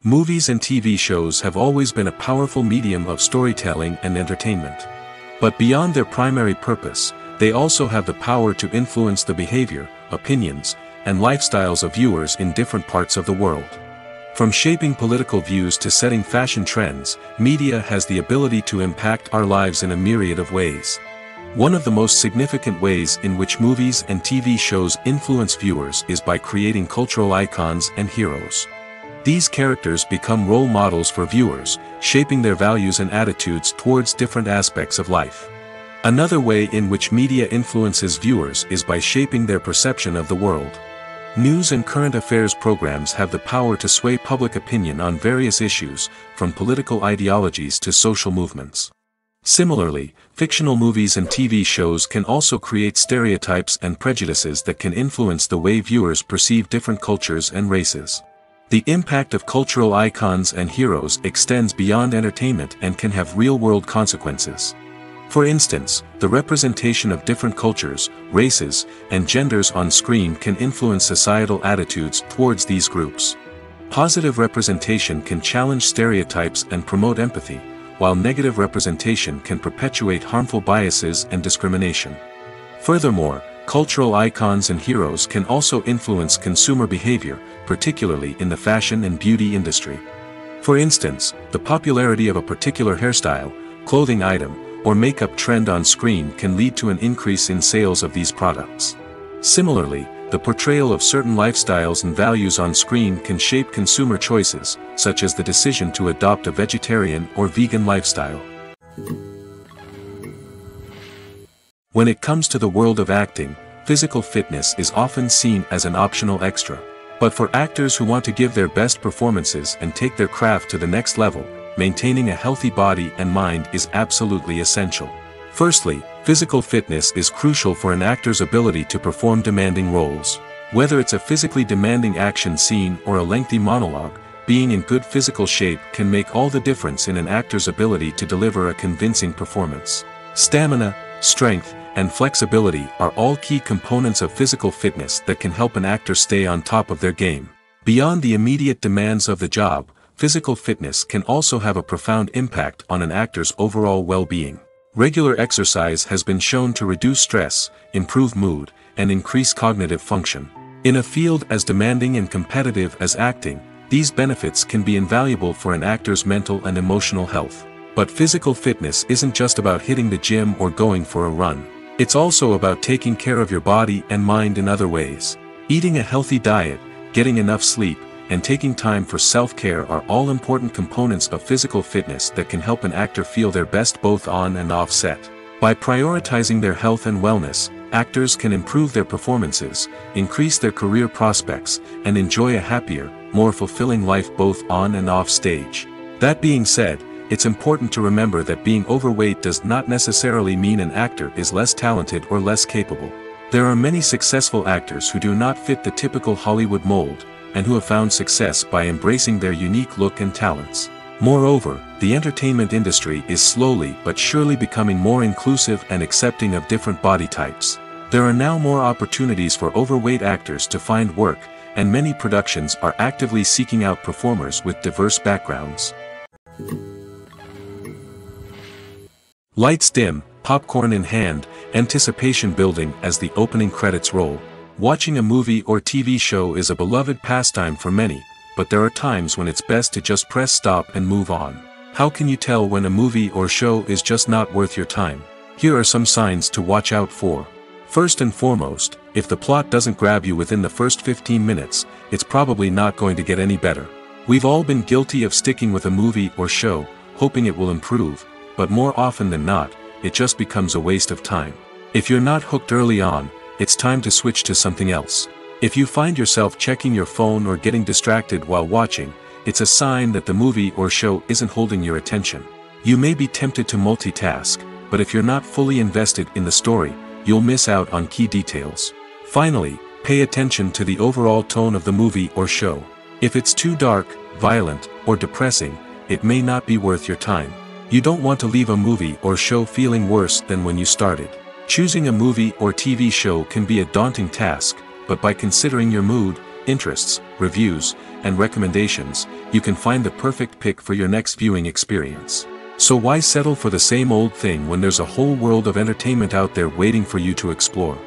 Movies and TV shows have always been a powerful medium of storytelling and entertainment. But beyond their primary purpose, they also have the power to influence the behavior, opinions, and lifestyles of viewers in different parts of the world. From shaping political views to setting fashion trends, media has the ability to impact our lives in a myriad of ways. One of the most significant ways in which movies and TV shows influence viewers is by creating cultural icons and heroes. These characters become role models for viewers, shaping their values and attitudes towards different aspects of life. Another way in which media influences viewers is by shaping their perception of the world. News and current affairs programs have the power to sway public opinion on various issues, from political ideologies to social movements. Similarly, fictional movies and TV shows can also create stereotypes and prejudices that can influence the way viewers perceive different cultures and races. The impact of cultural icons and heroes extends beyond entertainment and can have real-world consequences. For instance, the representation of different cultures, races, and genders on screen can influence societal attitudes towards these groups. Positive representation can challenge stereotypes and promote empathy, while negative representation can perpetuate harmful biases and discrimination. Furthermore, cultural icons and heroes can also influence consumer behavior, particularly in the fashion and beauty industry. For instance, the popularity of a particular hairstyle, clothing item, or makeup trend on screen can lead to an increase in sales of these products. Similarly, the portrayal of certain lifestyles and values on screen can shape consumer choices, such as the decision to adopt a vegetarian or vegan lifestyle. When it comes to the world of acting, physical fitness is often seen as an optional extra. But for actors who want to give their best performances and take their craft to the next level, maintaining a healthy body and mind is absolutely essential. Firstly, physical fitness is crucial for an actor's ability to perform demanding roles. Whether it's a physically demanding action scene or a lengthy monologue, being in good physical shape can make all the difference in an actor's ability to deliver a convincing performance. Stamina, strength, and flexibility are all key components of physical fitness that can help an actor stay on top of their game. Beyond the immediate demands of the job, physical fitness can also have a profound impact on an actor's overall well-being. Regular exercise has been shown to reduce stress, improve mood, and increase cognitive function. In a field as demanding and competitive as acting, these benefits can be invaluable for an actor's mental and emotional health. But physical fitness isn't just about hitting the gym or going for a run. It's also about taking care of your body and mind in other ways. Eating a healthy diet, getting enough sleep, and taking time for self-care are all important components of physical fitness that can help an actor feel their best both on and off set. By prioritizing their health and wellness, actors can improve their performances, increase their career prospects, and enjoy a happier, more fulfilling life both on and off stage. That being said, it's important to remember that being overweight does not necessarily mean an actor is less talented or less capable. There are many successful actors who do not fit the typical Hollywood mold, and who have found success by embracing their unique look and talents. Moreover, the entertainment industry is slowly but surely becoming more inclusive and accepting of different body types. There are now more opportunities for overweight actors to find work, and many productions are actively seeking out performers with diverse backgrounds. Lights dim, popcorn in hand, anticipation building as the opening credits roll. Watching a movie or TV show is a beloved pastime for many, but there are times when it's best to just press stop and move on. How can you tell when a movie or show is just not worth your time? Here are some signs to watch out for. First and foremost, if the plot doesn't grab you within the first 15 minutes, it's probably not going to get any better. We've all been guilty of sticking with a movie or show, hoping it will improve, but more often than not, it just becomes a waste of time. If you're not hooked early on, it's time to switch to something else. If you find yourself checking your phone or getting distracted while watching, it's a sign that the movie or show isn't holding your attention. You may be tempted to multitask, but if you're not fully invested in the story, you'll miss out on key details. Finally, pay attention to the overall tone of the movie or show. If it's too dark, violent, or depressing, it may not be worth your time. You don't want to leave a movie or show feeling worse than when you started. Choosing a movie or TV show can be a daunting task, but by considering your mood, interests, reviews, and recommendations, you can find the perfect pick for your next viewing experience. So why settle for the same old thing when there's a whole world of entertainment out there waiting for you to explore?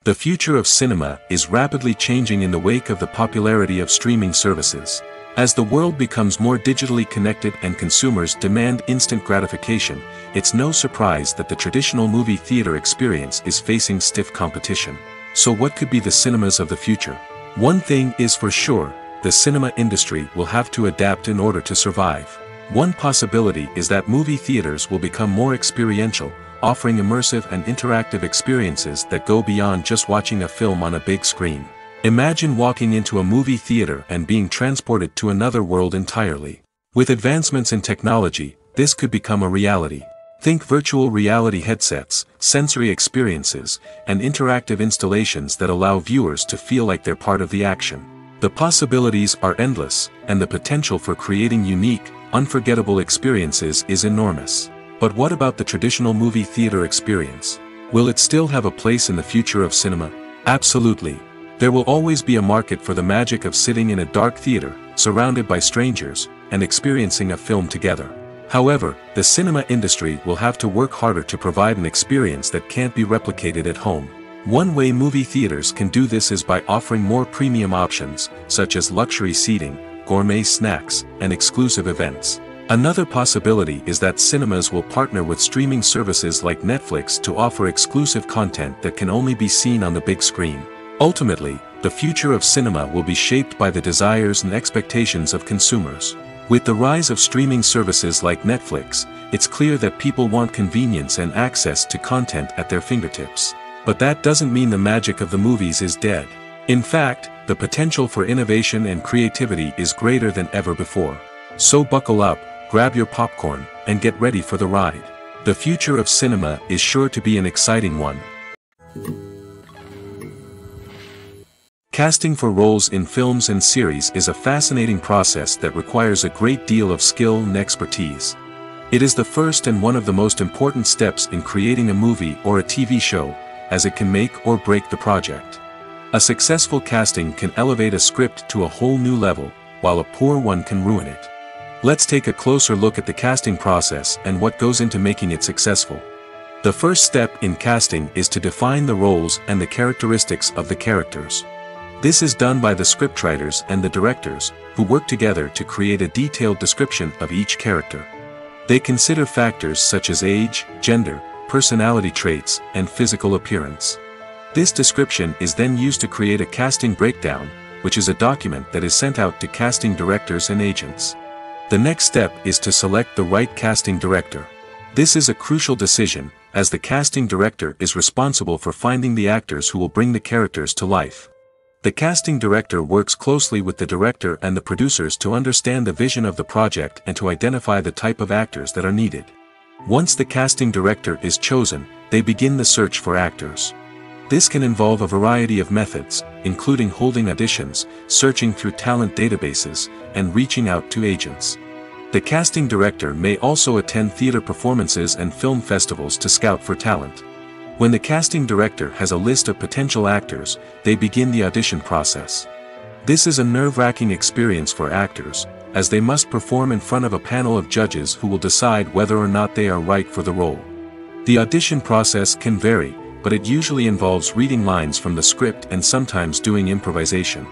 The future of cinema is rapidly changing in the wake of the popularity of streaming services. As the world becomes more digitally connected and consumers demand instant gratification, it's no surprise that the traditional movie theater experience is facing stiff competition. So what could be the cinemas of the future? One thing is for sure, the cinema industry will have to adapt in order to survive. One possibility is that movie theaters will become more experiential, offering immersive and interactive experiences that go beyond just watching a film on a big screen. Imagine walking into a movie theater and being transported to another world entirely. With advancements in technology, this could become a reality. Think virtual reality headsets, sensory experiences, and interactive installations that allow viewers to feel like they're part of the action. The possibilities are endless, and the potential for creating unique, unforgettable experiences is enormous. But what about the traditional movie theater experience? Will it still have a place in the future of cinema? Absolutely. There will always be a market for the magic of sitting in a dark theater, surrounded by strangers, and experiencing a film together. However, the cinema industry will have to work harder to provide an experience that can't be replicated at home. One way movie theaters can do this is by offering more premium options, such as luxury seating, gourmet snacks, and exclusive events. Another possibility is that cinemas will partner with streaming services like Netflix to offer exclusive content that can only be seen on the big screen. Ultimately, the future of cinema will be shaped by the desires and expectations of consumers. With the rise of streaming services like Netflix, it's clear that people want convenience and access to content at their fingertips. But that doesn't mean the magic of the movies is dead. In fact, the potential for innovation and creativity is greater than ever before. So buckle up, grab your popcorn, and get ready for the ride. The future of cinema is sure to be an exciting one. Casting for roles in films and series is a fascinating process that requires a great deal of skill and expertise. It is the first and one of the most important steps in creating a movie or a TV show, as it can make or break the project. A successful casting can elevate a script to a whole new level, while a poor one can ruin it. Let's take a closer look at the casting process and what goes into making it successful. The first step in casting is to define the roles and the characteristics of the characters. This is done by the scriptwriters and the directors, who work together to create a detailed description of each character. They consider factors such as age, gender, personality traits, and physical appearance. This description is then used to create a casting breakdown, which is a document that is sent out to casting directors and agents. The next step is to select the right casting director. This is a crucial decision, as the casting director is responsible for finding the actors who will bring the characters to life. The casting director works closely with the director and the producers to understand the vision of the project and to identify the type of actors that are needed. Once the casting director is chosen, they begin the search for actors. This can involve a variety of methods, including holding auditions, searching through talent databases, and reaching out to agents. The casting director may also attend theater performances and film festivals to scout for talent. When the casting director has a list of potential actors, they begin the audition process. This is a nerve-wracking experience for actors, as they must perform in front of a panel of judges who will decide whether or not they are right for the role. The audition process can vary, but it usually involves reading lines from the script and sometimes doing improvisation.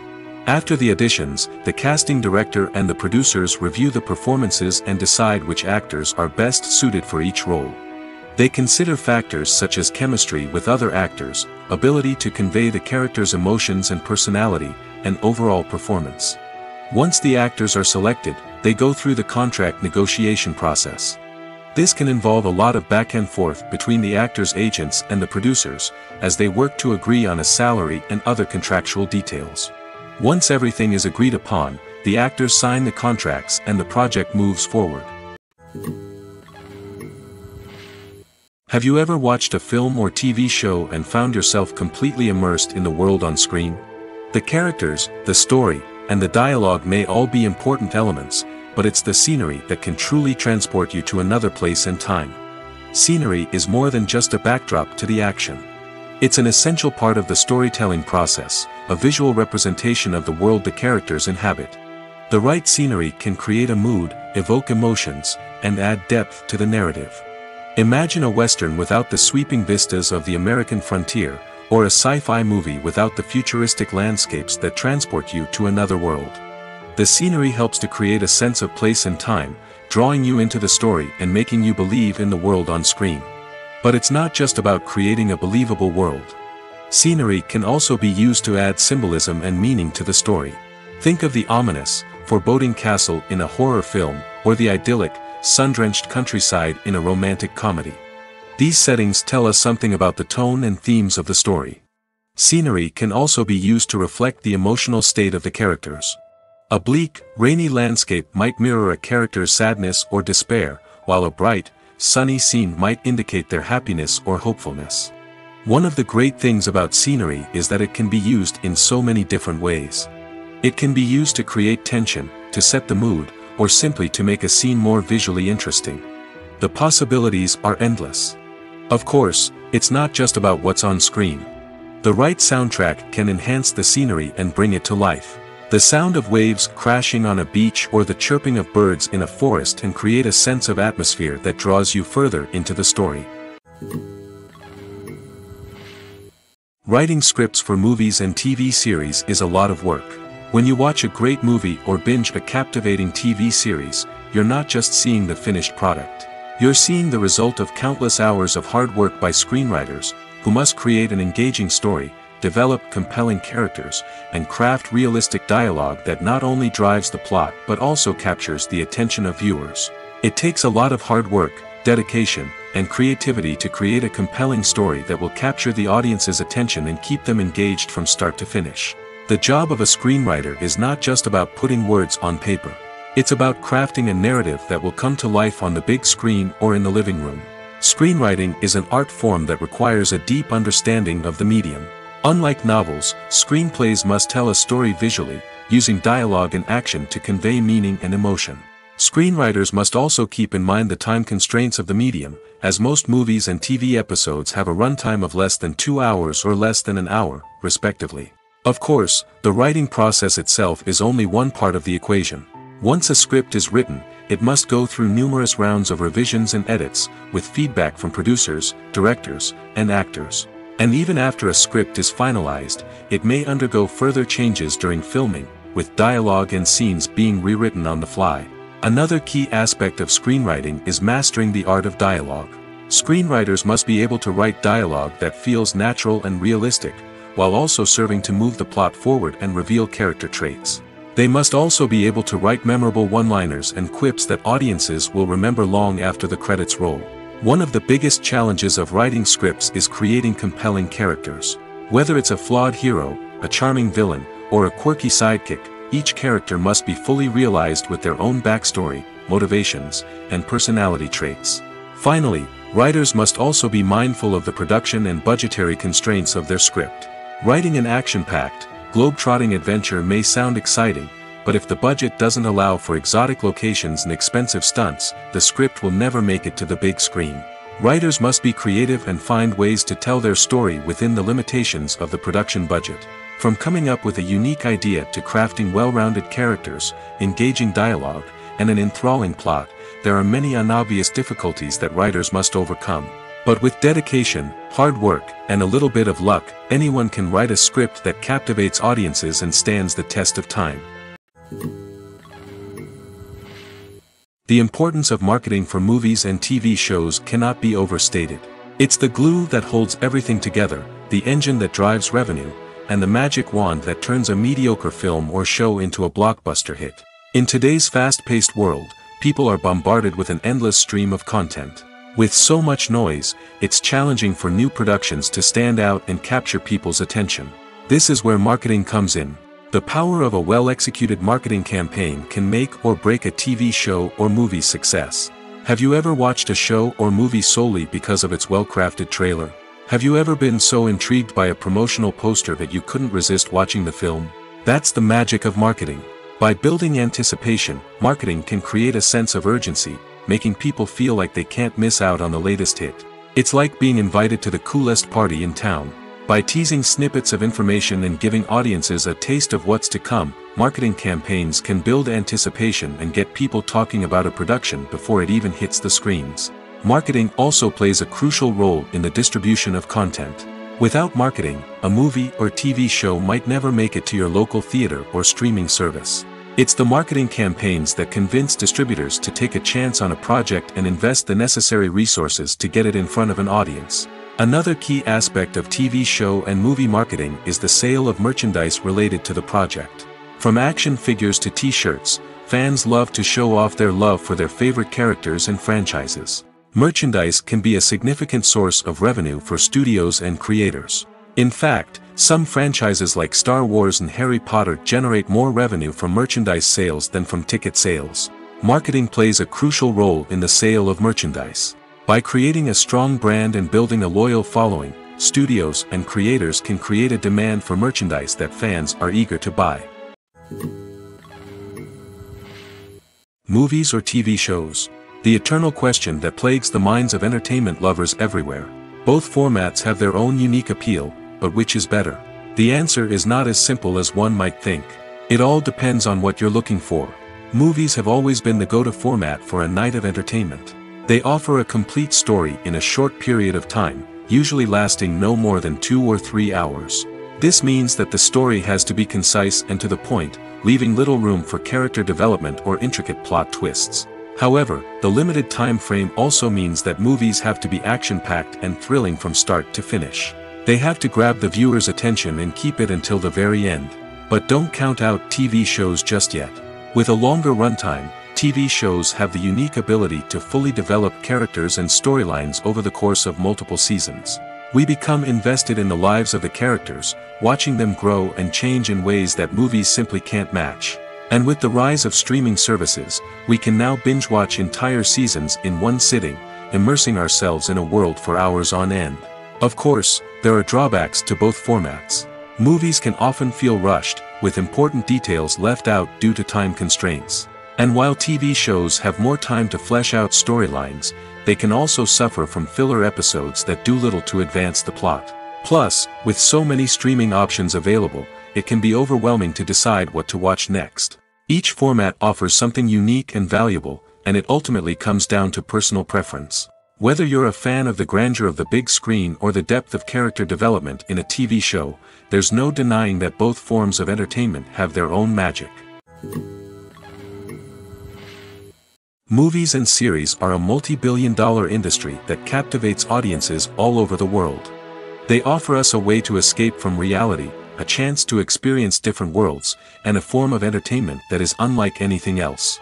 After the auditions, the casting director and the producers review the performances and decide which actors are best suited for each role. They consider factors such as chemistry with other actors, ability to convey the character's emotions and personality, and overall performance. Once the actors are selected, they go through the contract negotiation process. This can involve a lot of back and forth between the actors' agents and the producers, as they work to agree on a salary and other contractual details. Once everything is agreed upon, the actors sign the contracts and the project moves forward. Have you ever watched a film or TV show and found yourself completely immersed in the world on screen? The characters, the story, and the dialogue may all be important elements, but it's the scenery that can truly transport you to another place and time. Scenery is more than just a backdrop to the action. It's an essential part of the storytelling process, a visual representation of the world the characters inhabit. The right scenery can create a mood, evoke emotions, and add depth to the narrative. Imagine a Western without the sweeping vistas of the American frontier, or a sci-fi movie without the futuristic landscapes that transport you to another world. The scenery helps to create a sense of place and time, drawing you into the story and making you believe in the world on screen. But it's not just about creating a believable world. Scenery can also be used to add symbolism and meaning to the story. Think of the ominous, foreboding castle in a horror film, or the idyllic, sun-drenched countryside in a romantic comedy. These settings tell us something about the tone and themes of the story. Scenery can also be used to reflect the emotional state of the characters. A bleak, rainy landscape might mirror a character's sadness or despair, while a bright, sunny scene might indicate their happiness or hopefulness. One of the great things about scenery is that it can be used in so many different ways. It can be used to create tension, to set the mood, or simply to make a scene more visually interesting. The possibilities are endless. Of course, it's not just about what's on screen. The right soundtrack can enhance the scenery and bring it to life. The sound of waves crashing on a beach or the chirping of birds in a forest can create a sense of atmosphere that draws you further into the story. Writing scripts for movies and TV series is a lot of work. When you watch a great movie or binge a captivating TV series, you're not just seeing the finished product. You're seeing the result of countless hours of hard work by screenwriters, who must create an engaging story, develop compelling characters, and craft realistic dialogue that not only drives the plot but also captures the attention of viewers. It takes a lot of hard work, dedication, and creativity to create a compelling story that will capture the audience's attention and keep them engaged from start to finish. The job of a screenwriter is not just about putting words on paper. It's about crafting a narrative that will come to life on the big screen or in the living room. Screenwriting is an art form that requires a deep understanding of the medium. Unlike novels, screenplays must tell a story visually, using dialogue and action to convey meaning and emotion. Screenwriters must also keep in mind the time constraints of the medium, as most movies and TV episodes have a runtime of less than 2 hours or less than an hour, respectively. Of course, the writing process itself is only one part of the equation. Once a script is written, it must go through numerous rounds of revisions and edits, with feedback from producers, directors, and actors. And even after a script is finalized, it may undergo further changes during filming, with dialogue and scenes being rewritten on the fly. Another key aspect of screenwriting is mastering the art of dialogue. Screenwriters must be able to write dialogue that feels natural and realistic, while also serving to move the plot forward and reveal character traits. They must also be able to write memorable one-liners and quips that audiences will remember long after the credits roll. One of the biggest challenges of writing scripts is creating compelling characters. Whether it's a flawed hero, a charming villain, or a quirky sidekick, each character must be fully realized with their own backstory, motivations, and personality traits. Finally, writers must also be mindful of the production and budgetary constraints of their script. Writing an action-packed, globe-trotting adventure may sound exciting, but if the budget doesn't allow for exotic locations and expensive stunts, the script will never make it to the big screen. Writers must be creative and find ways to tell their story within the limitations of the production budget. From coming up with a unique idea to crafting well-rounded characters, engaging dialogue, and an enthralling plot, there are many unobvious difficulties that writers must overcome. But with dedication, hard work, and a little bit of luck, anyone can write a script that captivates audiences and stands the test of time. The importance of marketing for movies and TV shows cannot be overstated. It's the glue that holds everything together, the engine that drives revenue, and the magic wand that turns a mediocre film or show into a blockbuster hit. In today's fast-paced world, people are bombarded with an endless stream of content. With so much noise, it's challenging for new productions to stand out and capture people's attention. This is where marketing comes in. The power of a well-executed marketing campaign can make or break a TV show or movie's success. Have you ever watched a show or movie solely because of its well-crafted trailer? Have you ever been so intrigued by a promotional poster that you couldn't resist watching the film? That's the magic of marketing. By building anticipation, marketing can create a sense of urgency, making people feel like they can't miss out on the latest hit. It's like being invited to the coolest party in town. By teasing snippets of information and giving audiences a taste of what's to come, marketing campaigns can build anticipation and get people talking about a production before it even hits the screens. Marketing also plays a crucial role in the distribution of content. Without marketing, a movie or TV show might never make it to your local theater or streaming service. It's the marketing campaigns that convince distributors to take a chance on a project and invest the necessary resources to get it in front of an audience. Another key aspect of TV show and movie marketing is the sale of merchandise related to the project. From action figures to t-shirts, fans love to show off their love for their favorite characters and franchises. Merchandise can be a significant source of revenue for studios and creators. In fact, some franchises like Star Wars and Harry Potter generate more revenue from merchandise sales than from ticket sales. Marketing plays a crucial role in the sale of merchandise. By creating a strong brand and building a loyal following, studios and creators can create a demand for merchandise that fans are eager to buy. Movies or TV shows? The eternal question that plagues the minds of entertainment lovers everywhere. Both formats have their own unique appeal, but which is better? The answer is not as simple as one might think. It all depends on what you're looking for. Movies have always been the go-to format for a night of entertainment. They offer a complete story in a short period of time, usually lasting no more than 2 or 3 hours. This means that the story has to be concise and to the point, leaving little room for character development or intricate plot twists. However, the limited time frame also means that movies have to be action-packed and thrilling from start to finish. They have to grab the viewer's attention and keep it until the very end. But don't count out TV shows just yet. With a longer runtime, TV shows have the unique ability to fully develop characters and storylines over the course of multiple seasons. We become invested in the lives of the characters, watching them grow and change in ways that movies simply can't match. And with the rise of streaming services, we can now binge-watch entire seasons in one sitting, immersing ourselves in a world for hours on end. Of course, there are drawbacks to both formats. Movies can often feel rushed, with important details left out due to time constraints. And while TV shows have more time to flesh out storylines, they can also suffer from filler episodes that do little to advance the plot. Plus, with so many streaming options available, it can be overwhelming to decide what to watch next. Each format offers something unique and valuable, and it ultimately comes down to personal preference. Whether you're a fan of the grandeur of the big screen or the depth of character development in a TV show, there's no denying that both forms of entertainment have their own magic. Movies and series are a multi-billion-dollar industry that captivates audiences all over the world. They offer us a way to escape from reality, a chance to experience different worlds, and a form of entertainment that is unlike anything else.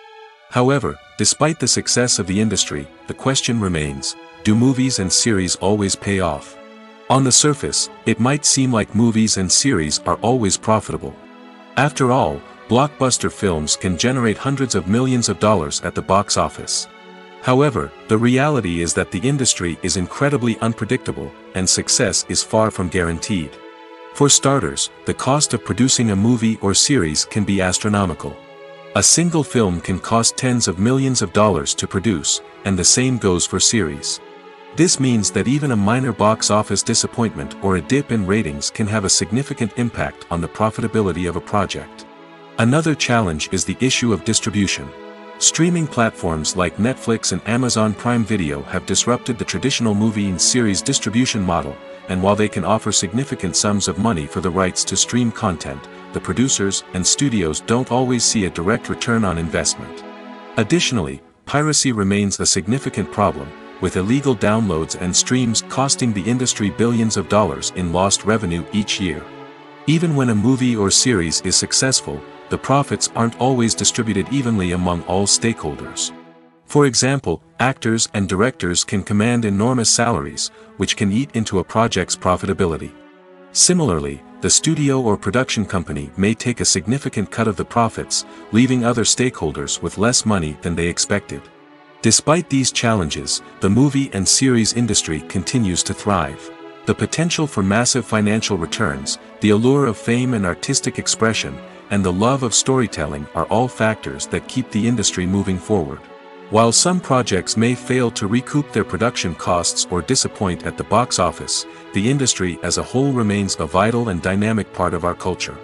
However, despite the success of the industry, the question remains, do movies and series always pay off? On the surface, it might seem like movies and series are always profitable. After all, blockbuster films can generate hundreds of millions of dollars at the box office. However, the reality is that the industry is incredibly unpredictable, and success is far from guaranteed. For starters, the cost of producing a movie or series can be astronomical. A single film can cost tens of millions of dollars to produce, and the same goes for series. This means that even a minor box office disappointment or a dip in ratings can have a significant impact on the profitability of a project. Another challenge is the issue of distribution. Streaming platforms like Netflix and Amazon Prime Video have disrupted the traditional movie and series distribution model, and while they can offer significant sums of money for the rights to stream content, the producers and studios don't always see a direct return on investment. Additionally, piracy remains a significant problem, with illegal downloads and streams costing the industry billions of dollars in lost revenue each year. Even when a movie or series is successful, the profits aren't always distributed evenly among all stakeholders. For example, actors and directors can command enormous salaries, which can eat into a project's profitability. Similarly, the studio or production company may take a significant cut of the profits, leaving other stakeholders with less money than they expected. Despite these challenges, the movie and series industry continues to thrive. The potential for massive financial returns, the allure of fame and artistic expression, and the love of storytelling are all factors that keep the industry moving forward. While some projects may fail to recoup their production costs or disappoint at the box office, the industry as a whole remains a vital and dynamic part of our culture.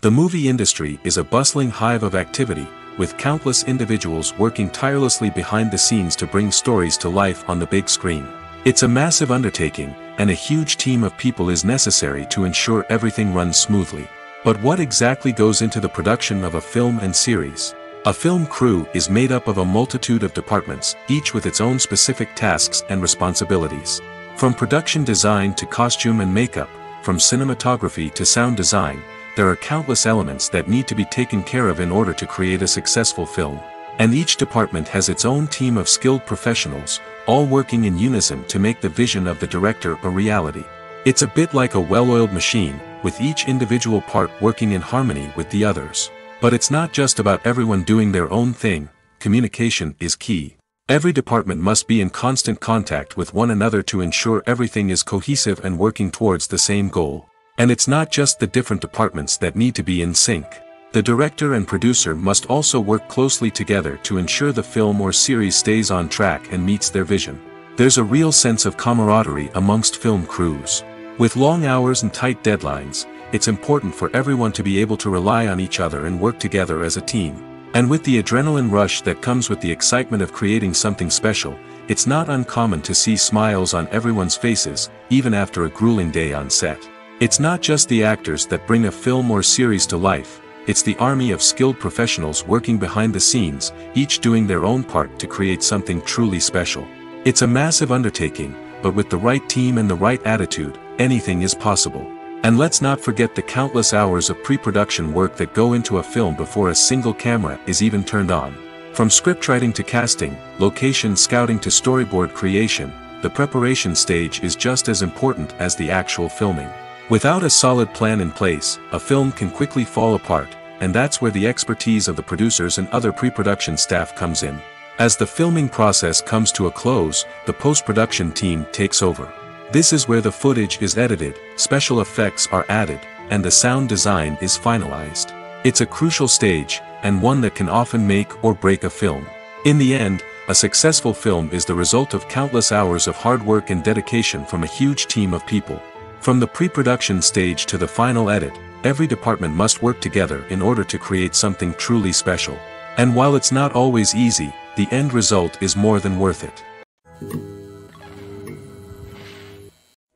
The movie industry is a bustling hive of activity, with countless individuals working tirelessly behind the scenes to bring stories to life on the big screen. It's a massive undertaking, and a huge team of people is necessary to ensure everything runs smoothly. But what exactly goes into the production of a film and series? A film crew is made up of a multitude of departments, each with its own specific tasks and responsibilities. From production design to costume and makeup, from cinematography to sound design, there are countless elements that need to be taken care of in order to create a successful film. And each department has its own team of skilled professionals, all working in unison to make the vision of the director a reality. It's a bit like a well-oiled machine, with each individual part working in harmony with the others. But it's not just about everyone doing their own thing. Communication is key. Every department must be in constant contact with one another to ensure everything is cohesive and working towards the same goal. And it's not just the different departments that need to be in sync. The director and producer must also work closely together to ensure the film or series stays on track and meets their vision. There's a real sense of camaraderie amongst film crews. With long hours and tight deadlines, it's important for everyone to be able to rely on each other and work together as a team. And with the adrenaline rush that comes with the excitement of creating something special, it's not uncommon to see smiles on everyone's faces, even after a grueling day on set. It's not just the actors that bring a film or series to life, it's the army of skilled professionals working behind the scenes, each doing their own part to create something truly special. It's a massive undertaking, but with the right team and the right attitude, anything is possible. And let's not forget the countless hours of pre-production work that go into a film before a single camera is even turned on. From scriptwriting to casting, location scouting to storyboard creation, the preparation stage is just as important as the actual filming. Without a solid plan in place, a film can quickly fall apart, and that's where the expertise of the producers and other pre-production staff comes in. As the filming process comes to a close, the post-production team takes over. This is where the footage is edited, special effects are added, and the sound design is finalized. It's a crucial stage, and one that can often make or break a film. In the end, a successful film is the result of countless hours of hard work and dedication from a huge team of people. From the pre-production stage to the final edit, every department must work together in order to create something truly special. And while it's not always easy, the end result is more than worth it.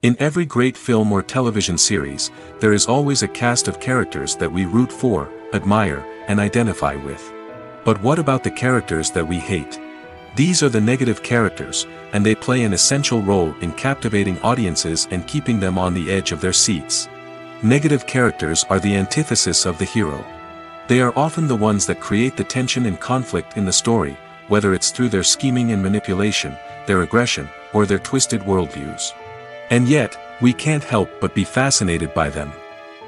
In every great film or television series, there is always a cast of characters that we root for, admire, and identify with. But what about the characters that we hate? These are the negative characters, and they play an essential role in captivating audiences and keeping them on the edge of their seats. Negative characters are the antithesis of the hero. They are often the ones that create the tension and conflict in the story, whether it's through their scheming and manipulation, their aggression, or their twisted worldviews. And yet, we can't help but be fascinated by them.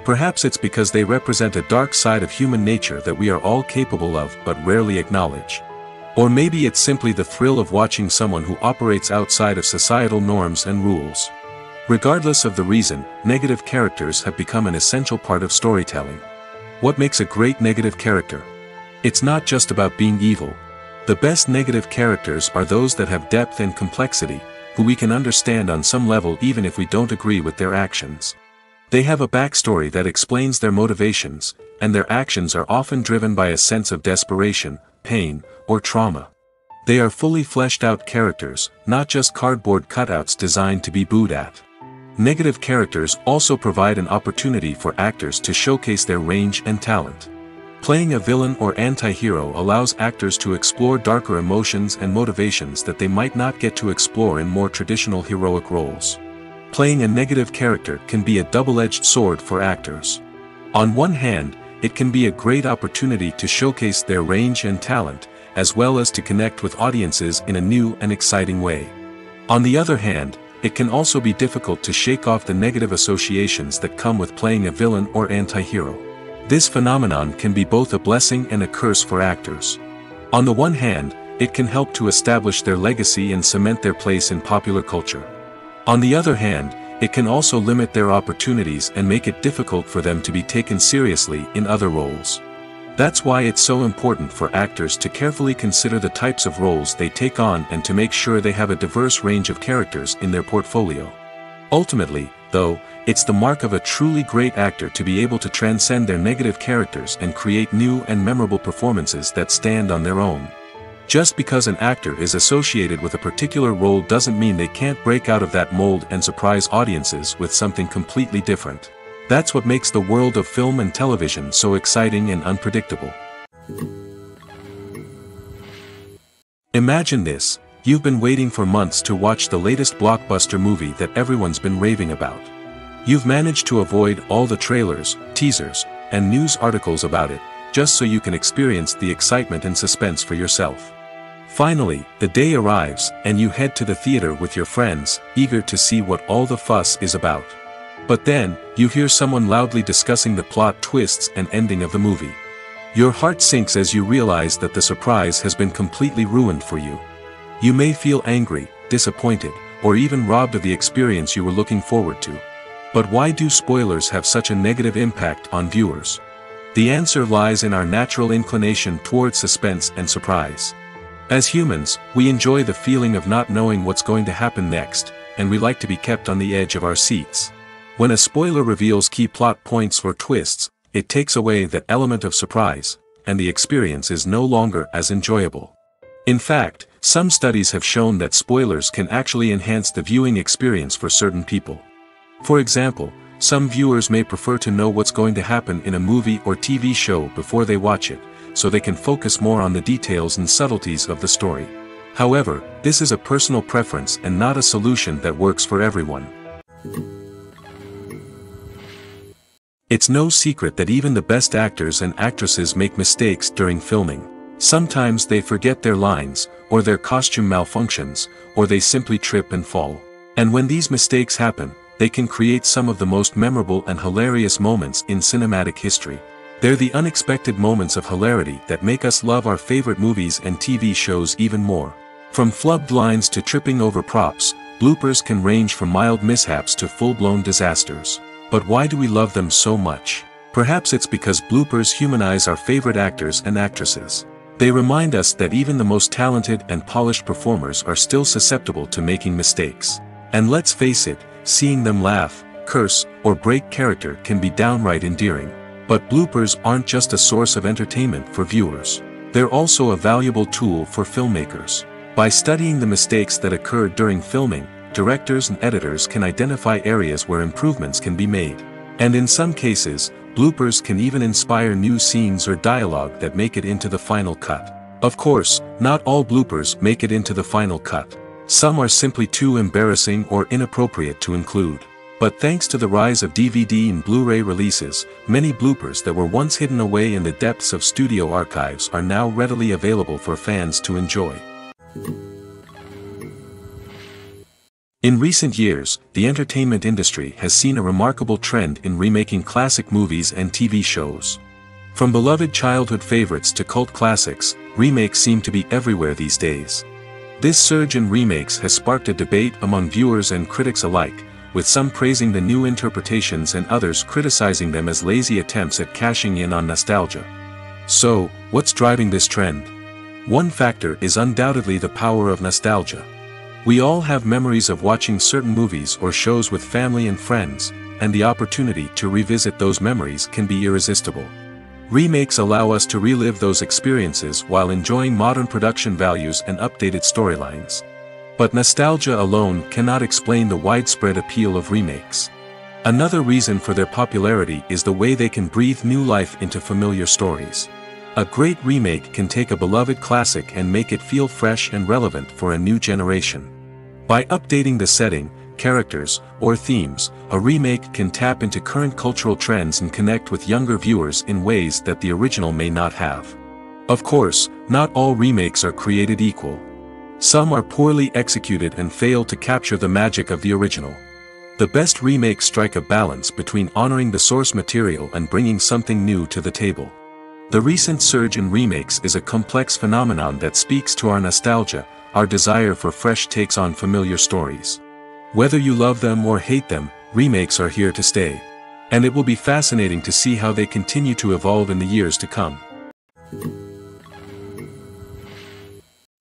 Perhaps it's because they represent a dark side of human nature that we are all capable of but rarely acknowledge. Or maybe it's simply the thrill of watching someone who operates outside of societal norms and rules. Regardless of the reason, negative characters have become an essential part of storytelling. What makes a great negative character? It's not just about being evil. The best negative characters are those that have depth and complexity, who we can understand on some level even if we don't agree with their actions. They have a backstory that explains their motivations, and their actions are often driven by a sense of desperation, pain, or trauma. They are fully fleshed out characters, not just cardboard cutouts designed to be booed at. Negative characters also provide an opportunity for actors to showcase their range and talent. Playing a villain or anti-hero allows actors to explore darker emotions and motivations that they might not get to explore in more traditional heroic roles. Playing a negative character can be a double-edged sword for actors. On one hand, it can be a great opportunity to showcase their range and talent, as well as to connect with audiences in a new and exciting way. On the other hand, it can also be difficult to shake off the negative associations that come with playing a villain or anti-hero. This phenomenon can be both a blessing and a curse for actors. On the one hand, it can help to establish their legacy and cement their place in popular culture. On the other hand, it can also limit their opportunities and make it difficult for them to be taken seriously in other roles. That's why it's so important for actors to carefully consider the types of roles they take on and to make sure they have a diverse range of characters in their portfolio. Ultimately, though, it's the mark of a truly great actor to be able to transcend their negative characters and create new and memorable performances that stand on their own. Just because an actor is associated with a particular role doesn't mean they can't break out of that mold and surprise audiences with something completely different. That's what makes the world of film and television so exciting and unpredictable. Imagine this: you've been waiting for months to watch the latest blockbuster movie that everyone's been raving about. You've managed to avoid all the trailers, teasers, and news articles about it, just so you can experience the excitement and suspense for yourself. Finally, the day arrives, and you head to the theater with your friends, eager to see what all the fuss is about. But then, you hear someone loudly discussing the plot twists and ending of the movie. Your heart sinks as you realize that the surprise has been completely ruined for you. You may feel angry, disappointed, or even robbed of the experience you were looking forward to. But why do spoilers have such a negative impact on viewers? The answer lies in our natural inclination towards suspense and surprise. As humans, we enjoy the feeling of not knowing what's going to happen next, and we like to be kept on the edge of our seats. When a spoiler reveals key plot points or twists, it takes away that element of surprise, and the experience is no longer as enjoyable. In fact, some studies have shown that spoilers can actually enhance the viewing experience for certain people. For example, some viewers may prefer to know what's going to happen in a movie or TV show before they watch it, so they can focus more on the details and subtleties of the story. However, this is a personal preference and not a solution that works for everyone. It's no secret that even the best actors and actresses make mistakes during filming. Sometimes they forget their lines, or their costume malfunctions, or they simply trip and fall. And when these mistakes happen, they can create some of the most memorable and hilarious moments in cinematic history. They're the unexpected moments of hilarity that make us love our favorite movies and TV shows even more. From flubbed lines to tripping over props, bloopers can range from mild mishaps to full-blown disasters. But why do we love them so much? Perhaps it's because bloopers humanize our favorite actors and actresses. They remind us that even the most talented and polished performers are still susceptible to making mistakes. And let's face it, seeing them laugh, curse, or break character can be downright endearing. But bloopers aren't just a source of entertainment for viewers. They're also a valuable tool for filmmakers. By studying the mistakes that occurred during filming, directors and editors can identify areas where improvements can be made. And in some cases, bloopers can even inspire new scenes or dialogue that make it into the final cut. Of course, not all bloopers make it into the final cut. Some are simply too embarrassing or inappropriate to include. But thanks to the rise of DVD and Blu-ray releases, many bloopers that were once hidden away in the depths of studio archives are now readily available for fans to enjoy. In recent years, the entertainment industry has seen a remarkable trend in remaking classic movies and TV shows. From beloved childhood favorites to cult classics, remakes seem to be everywhere these days. This surge in remakes has sparked a debate among viewers and critics alike, with some praising the new interpretations and others criticizing them as lazy attempts at cashing in on nostalgia. So, what's driving this trend? One factor is undoubtedly the power of nostalgia. We all have memories of watching certain movies or shows with family and friends, and the opportunity to revisit those memories can be irresistible. Remakes allow us to relive those experiences while enjoying modern production values and updated storylines. But nostalgia alone cannot explain the widespread appeal of remakes. Another reason for their popularity is the way they can breathe new life into familiar stories. A great remake can take a beloved classic and make it feel fresh and relevant for a new generation. By updating the setting, characters, or themes, a remake can tap into current cultural trends and connect with younger viewers in ways that the original may not have. Of course, not all remakes are created equal. Some are poorly executed and fail to capture the magic of the original. The best remakes strike a balance between honoring the source material and bringing something new to the table. The recent surge in remakes is a complex phenomenon that speaks to our nostalgia, our desire for fresh takes on familiar stories. Whether you love them or hate them, remakes are here to stay. And it will be fascinating to see how they continue to evolve in the years to come.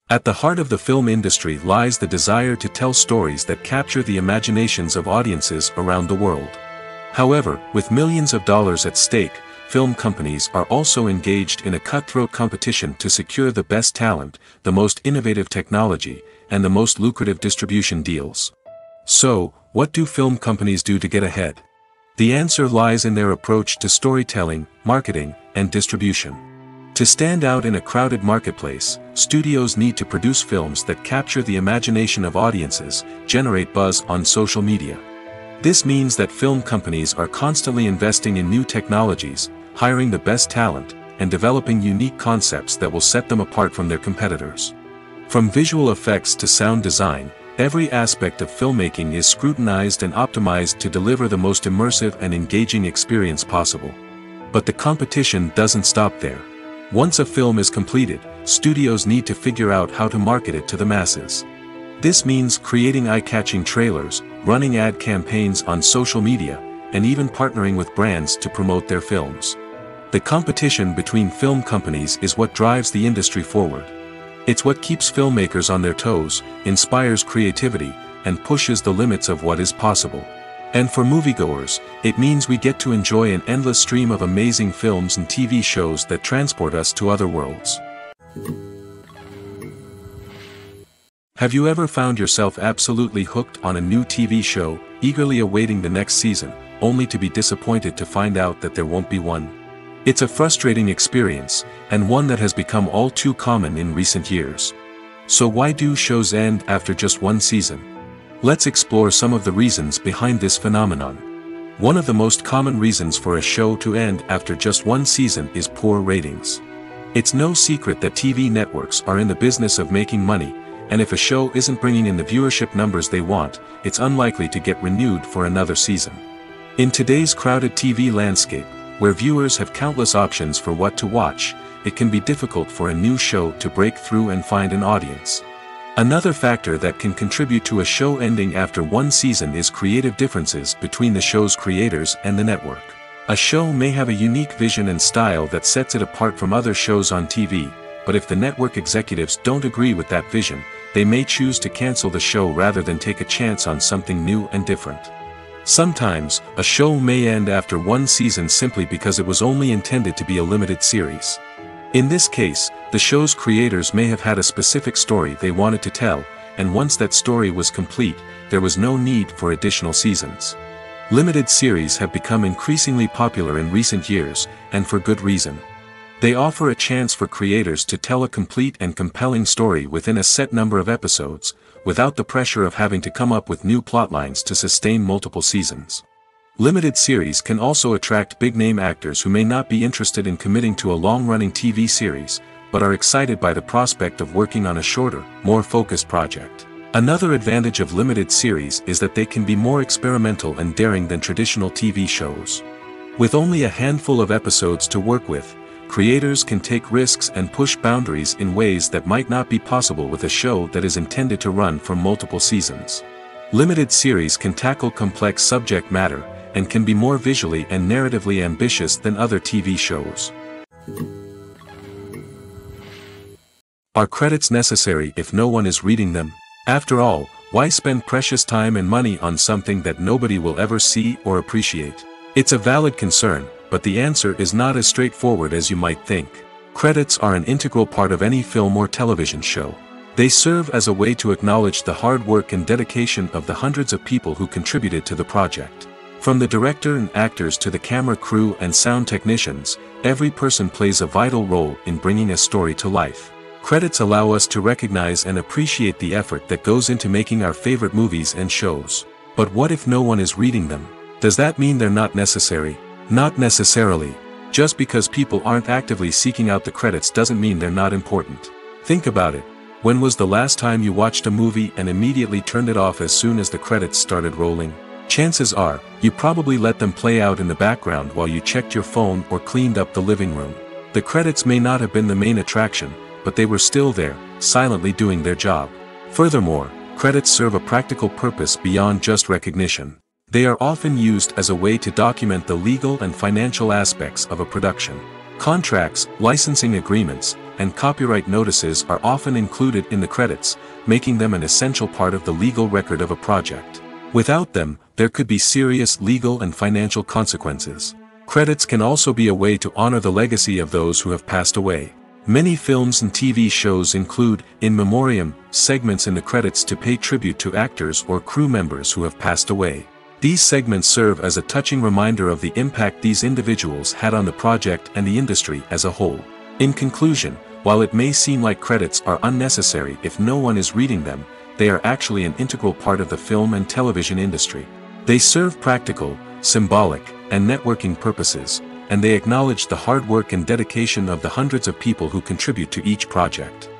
At the heart of the film industry lies the desire to tell stories that capture the imaginations of audiences around the world. However, with millions of dollars at stake, film companies are also engaged in a cutthroat competition to secure the best talent, the most innovative technology, and the most lucrative distribution deals. So, what do film companies do to get ahead? The answer lies in their approach to storytelling, marketing, and distribution. To stand out in a crowded marketplace, studios need to produce films that capture the imagination of audiences, generate buzz on social media. This means that film companies are constantly investing in new technologies, hiring the best talent, and developing unique concepts that will set them apart from their competitors. From visual effects to sound design, every aspect of filmmaking is scrutinized and optimized to deliver the most immersive and engaging experience possible. But the competition doesn't stop there. Once a film is completed, studios need to figure out how to market it to the masses. This means creating eye-catching trailers, running ad campaigns on social media, and even partnering with brands to promote their films. The competition between film companies is what drives the industry forward. It's what keeps filmmakers on their toes, inspires creativity, and pushes the limits of what is possible. And for moviegoers, it means we get to enjoy an endless stream of amazing films and TV shows that transport us to other worlds. Have you ever found yourself absolutely hooked on a new TV show, eagerly awaiting the next season, only to be disappointed to find out that there won't be one? It's a frustrating experience, and one that has become all too common in recent years. So why do shows end after just one season? Let's explore some of the reasons behind this phenomenon. One of the most common reasons for a show to end after just one season is poor ratings. It's no secret that TV networks are in the business of making money, and if a show isn't bringing in the viewership numbers they want, it's unlikely to get renewed for another season. In today's crowded TV landscape, where viewers have countless options for what to watch, it can be difficult for a new show to break through and find an audience. Another factor that can contribute to a show ending after one season is creative differences between the show's creators and the network. A show may have a unique vision and style that sets it apart from other shows on TV, but if the network executives don't agree with that vision, they may choose to cancel the show rather than take a chance on something new and different. Sometimes, a show may end after one season simply because it was only intended to be a limited series. In this case, the show's creators may have had a specific story they wanted to tell, and once that story was complete, there was no need for additional seasons. Limited series have become increasingly popular in recent years, and for good reason. They offer a chance for creators to tell a complete and compelling story within a set number of episodes, without the pressure of having to come up with new plotlines to sustain multiple seasons. Limited series can also attract big-name actors who may not be interested in committing to a long-running TV series, but are excited by the prospect of working on a shorter, more focused project. Another advantage of limited series is that they can be more experimental and daring than traditional TV shows. With only a handful of episodes to work with, creators can take risks and push boundaries in ways that might not be possible with a show that is intended to run for multiple seasons. Limited series can tackle complex subject matter, and can be more visually and narratively ambitious than other TV shows. Are credits necessary if no one is reading them? After all, why spend precious time and money on something that nobody will ever see or appreciate? It's a valid concern, but the answer is not as straightforward as you might think. Credits are an integral part of any film or television show. They serve as a way to acknowledge the hard work and dedication of the hundreds of people who contributed to the project. From the director and actors to the camera crew and sound technicians, every person plays a vital role in bringing a story to life. Credits allow us to recognize and appreciate the effort that goes into making our favorite movies and shows. But what if no one is reading them? Does that mean they're not necessary? Not necessarily. Just because people aren't actively seeking out the credits doesn't mean they're not important. Think about it. When was the last time you watched a movie and immediately turned it off as soon as the credits started rolling? Chances are, you probably let them play out in the background while you checked your phone or cleaned up the living room. The credits may not have been the main attraction, but they were still there, silently doing their job. Furthermore, credits serve a practical purpose beyond just recognition. They are often used as a way to document the legal and financial aspects of a production. Contracts, licensing agreements, and copyright notices are often included in the credits, making them an essential part of the legal record of a project. Without them, there could be serious legal and financial consequences. Credits can also be a way to honor the legacy of those who have passed away. Many films and TV shows include, in memoriam, segments in the credits to pay tribute to actors or crew members who have passed away. These segments serve as a touching reminder of the impact these individuals had on the project and the industry as a whole. In conclusion, while it may seem like credits are unnecessary if no one is reading them, they are actually an integral part of the film and television industry. They serve practical, symbolic, and networking purposes, and they acknowledge the hard work and dedication of the hundreds of people who contribute to each project.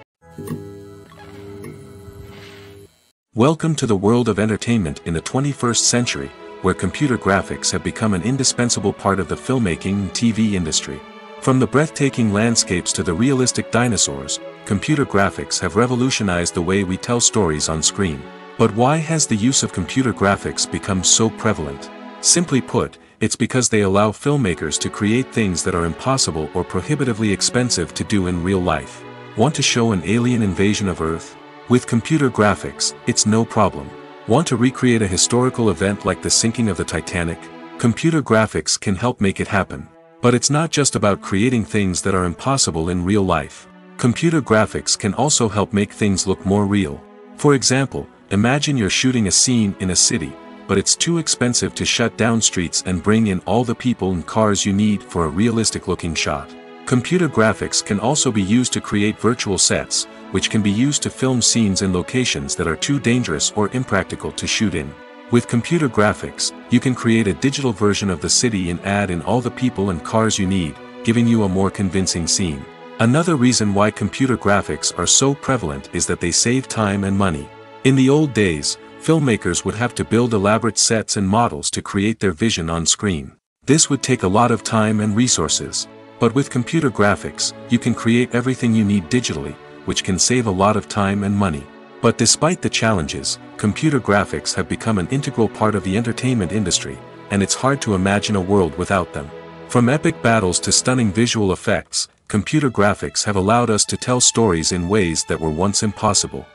Welcome to the world of entertainment in the 21st century, where computer graphics have become an indispensable part of the filmmaking and TV industry. From the breathtaking landscapes to the realistic dinosaurs, computer graphics have revolutionized the way we tell stories on screen. But why has the use of computer graphics become so prevalent? Simply put, it's because they allow filmmakers to create things that are impossible or prohibitively expensive to do in real life. Want to show an alien invasion of Earth? With computer graphics, it's no problem. Want to recreate a historical event like the sinking of the Titanic? Computer graphics can help make it happen. But it's not just about creating things that are impossible in real life. Computer graphics can also help make things look more real. For example, imagine you're shooting a scene in a city, but it's too expensive to shut down streets and bring in all the people and cars you need for a realistic-looking shot. Computer graphics can also be used to create virtual sets, which can be used to film scenes in locations that are too dangerous or impractical to shoot in. With computer graphics, you can create a digital version of the city and add in all the people and cars you need, giving you a more convincing scene. Another reason why computer graphics are so prevalent is that they save time and money. In the old days, filmmakers would have to build elaborate sets and models to create their vision on screen. This would take a lot of time and resources. But with computer graphics, you can create everything you need digitally, which can save a lot of time and money. But despite the challenges, computer graphics have become an integral part of the entertainment industry, and it's hard to imagine a world without them. From epic battles to stunning visual effects, computer graphics have allowed us to tell stories in ways that were once impossible.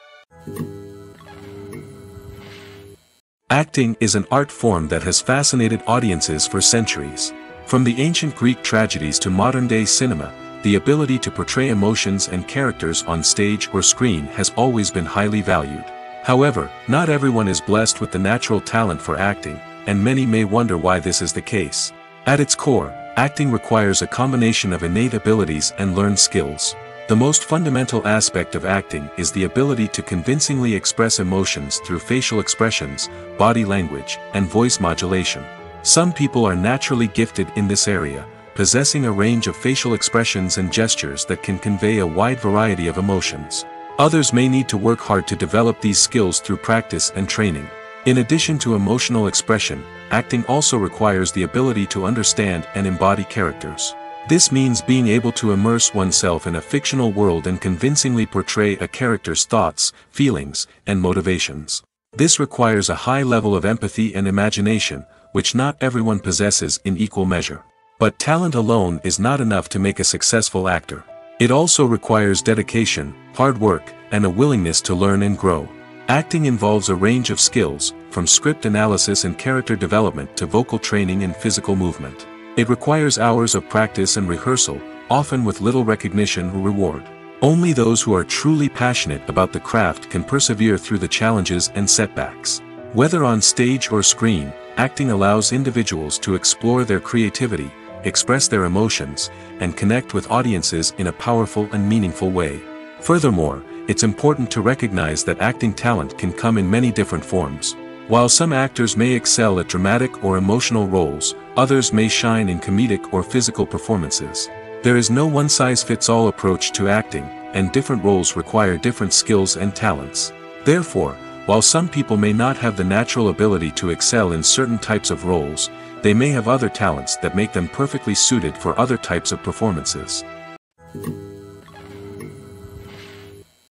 Acting is an art form that has fascinated audiences for centuries. From the ancient Greek tragedies to modern-day cinema, the ability to portray emotions and characters on stage or screen has always been highly valued. However, not everyone is blessed with the natural talent for acting, and many may wonder why this is the case. At its core, acting requires a combination of innate abilities and learned skills. The most fundamental aspect of acting is the ability to convincingly express emotions through facial expressions, body language, and voice modulation. Some people are naturally gifted in this area, possessing a range of facial expressions and gestures that can convey a wide variety of emotions. Others may need to work hard to develop these skills through practice and training. In addition to emotional expression, acting also requires the ability to understand and embody characters. This means being able to immerse oneself in a fictional world and convincingly portray a character's thoughts, feelings, and motivations. This requires a high level of empathy and imagination, which not everyone possesses in equal measure. But talent alone is not enough to make a successful actor. It also requires dedication, hard work, and a willingness to learn and grow. Acting involves a range of skills, from script analysis and character development to vocal training and physical movement. It requires hours of practice and rehearsal, often with little recognition or reward. Only those who are truly passionate about the craft can persevere through the challenges and setbacks. Whether on stage or screen, acting allows individuals to explore their creativity, express their emotions, and connect with audiences in a powerful and meaningful way. Furthermore, it's important to recognize that acting talent can come in many different forms. While some actors may excel at dramatic or emotional roles, others may shine in comedic or physical performances. There is no one-size-fits-all approach to acting, and different roles require different skills and talents. Therefore, while some people may not have the natural ability to excel in certain types of roles, they may have other talents that make them perfectly suited for other types of performances.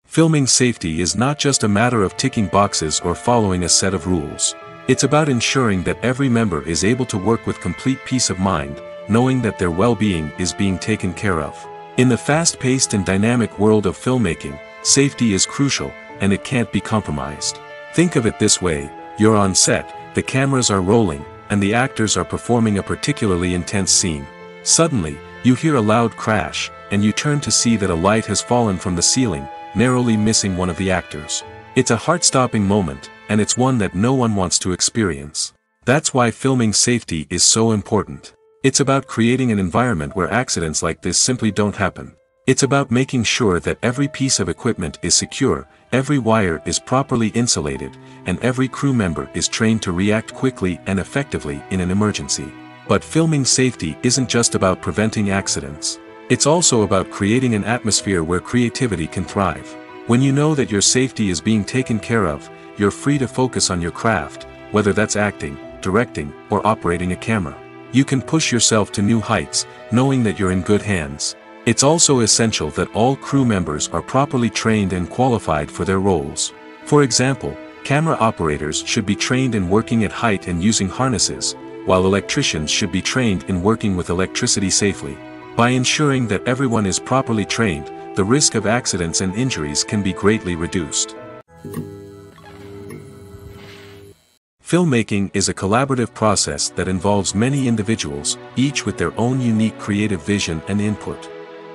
Filming safety is not just a matter of ticking boxes or following a set of rules. It's about ensuring that every member is able to work with complete peace of mind, knowing that their well-being is being taken care of. In the fast-paced and dynamic world of filmmaking, safety is crucial, and it can't be compromised. Think of it this way: you're on set, the cameras are rolling, and the actors are performing a particularly intense scene. Suddenly, you hear a loud crash, and you turn to see that a light has fallen from the ceiling, narrowly missing one of the actors. It's a heart-stopping moment, and it's one that no one wants to experience. That's why filming safety is so important. It's about creating an environment where accidents like this simply don't happen. It's about making sure that every piece of equipment is secure, every wire is properly insulated, and every crew member is trained to react quickly and effectively in an emergency. But filming safety isn't just about preventing accidents. It's also about creating an atmosphere where creativity can thrive. When you know that your safety is being taken care of, you're free to focus on your craft, whether that's acting, directing, or operating a camera. You can push yourself to new heights, knowing that you're in good hands. It's also essential that all crew members are properly trained and qualified for their roles. For example, camera operators should be trained in working at height and using harnesses, while electricians should be trained in working with electricity safely. By ensuring that everyone is properly trained, the risk of accidents and injuries can be greatly reduced. Filmmaking is a collaborative process that involves many individuals, each with their own unique creative vision and input.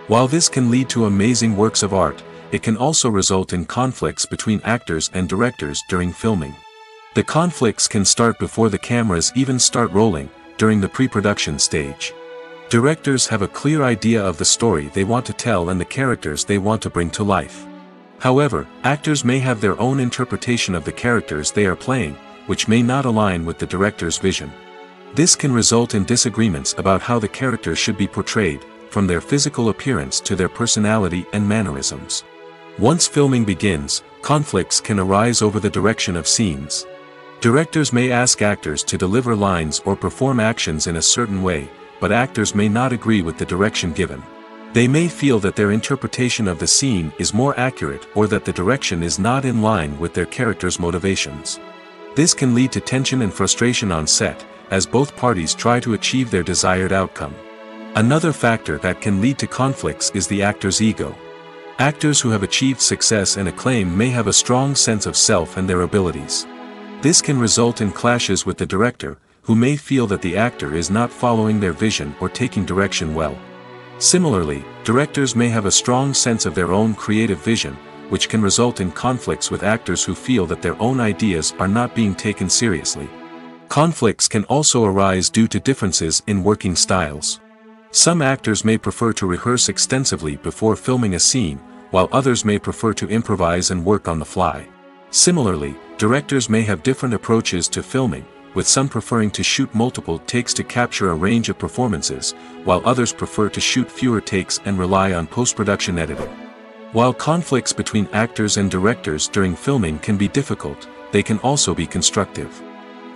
While this can lead to amazing works of art, it can also result in conflicts between actors and directors during filming. The conflicts can start before the cameras even start rolling, during the pre-production stage. Directors have a clear idea of the story they want to tell and the characters they want to bring to life. However, actors may have their own interpretation of the characters they are playing, which may not align with the director's vision. This can result in disagreements about how the characters should be portrayed, from their physical appearance to their personality and mannerisms. Once filming begins, conflicts can arise over the direction of scenes. Directors may ask actors to deliver lines or perform actions in a certain way, but actors may not agree with the direction given. They may feel that their interpretation of the scene is more accurate or that the direction is not in line with their character's motivations. This can lead to tension and frustration on set, as both parties try to achieve their desired outcome. Another factor that can lead to conflicts is the actor's ego. Actors who have achieved success and acclaim may have a strong sense of self and their abilities. This can result in clashes with the director, who may feel that the actor is not following their vision or taking direction well. Similarly, directors may have a strong sense of their own creative vision, which can result in conflicts with actors who feel that their own ideas are not being taken seriously. Conflicts can also arise due to differences in working styles. Some actors may prefer to rehearse extensively before filming a scene, while others may prefer to improvise and work on the fly. Similarly, directors may have different approaches to filming, with some preferring to shoot multiple takes to capture a range of performances, while others prefer to shoot fewer takes and rely on post-production editing. While conflicts between actors and directors during filming can be difficult, they can also be constructive.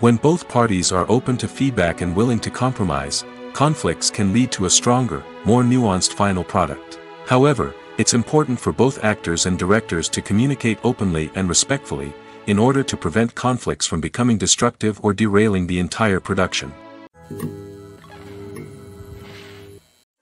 When both parties are open to feedback and willing to compromise, conflicts can lead to a stronger, more nuanced final product. However, it's important for both actors and directors to communicate openly and respectfully, in order to prevent conflicts from becoming destructive or derailing the entire production.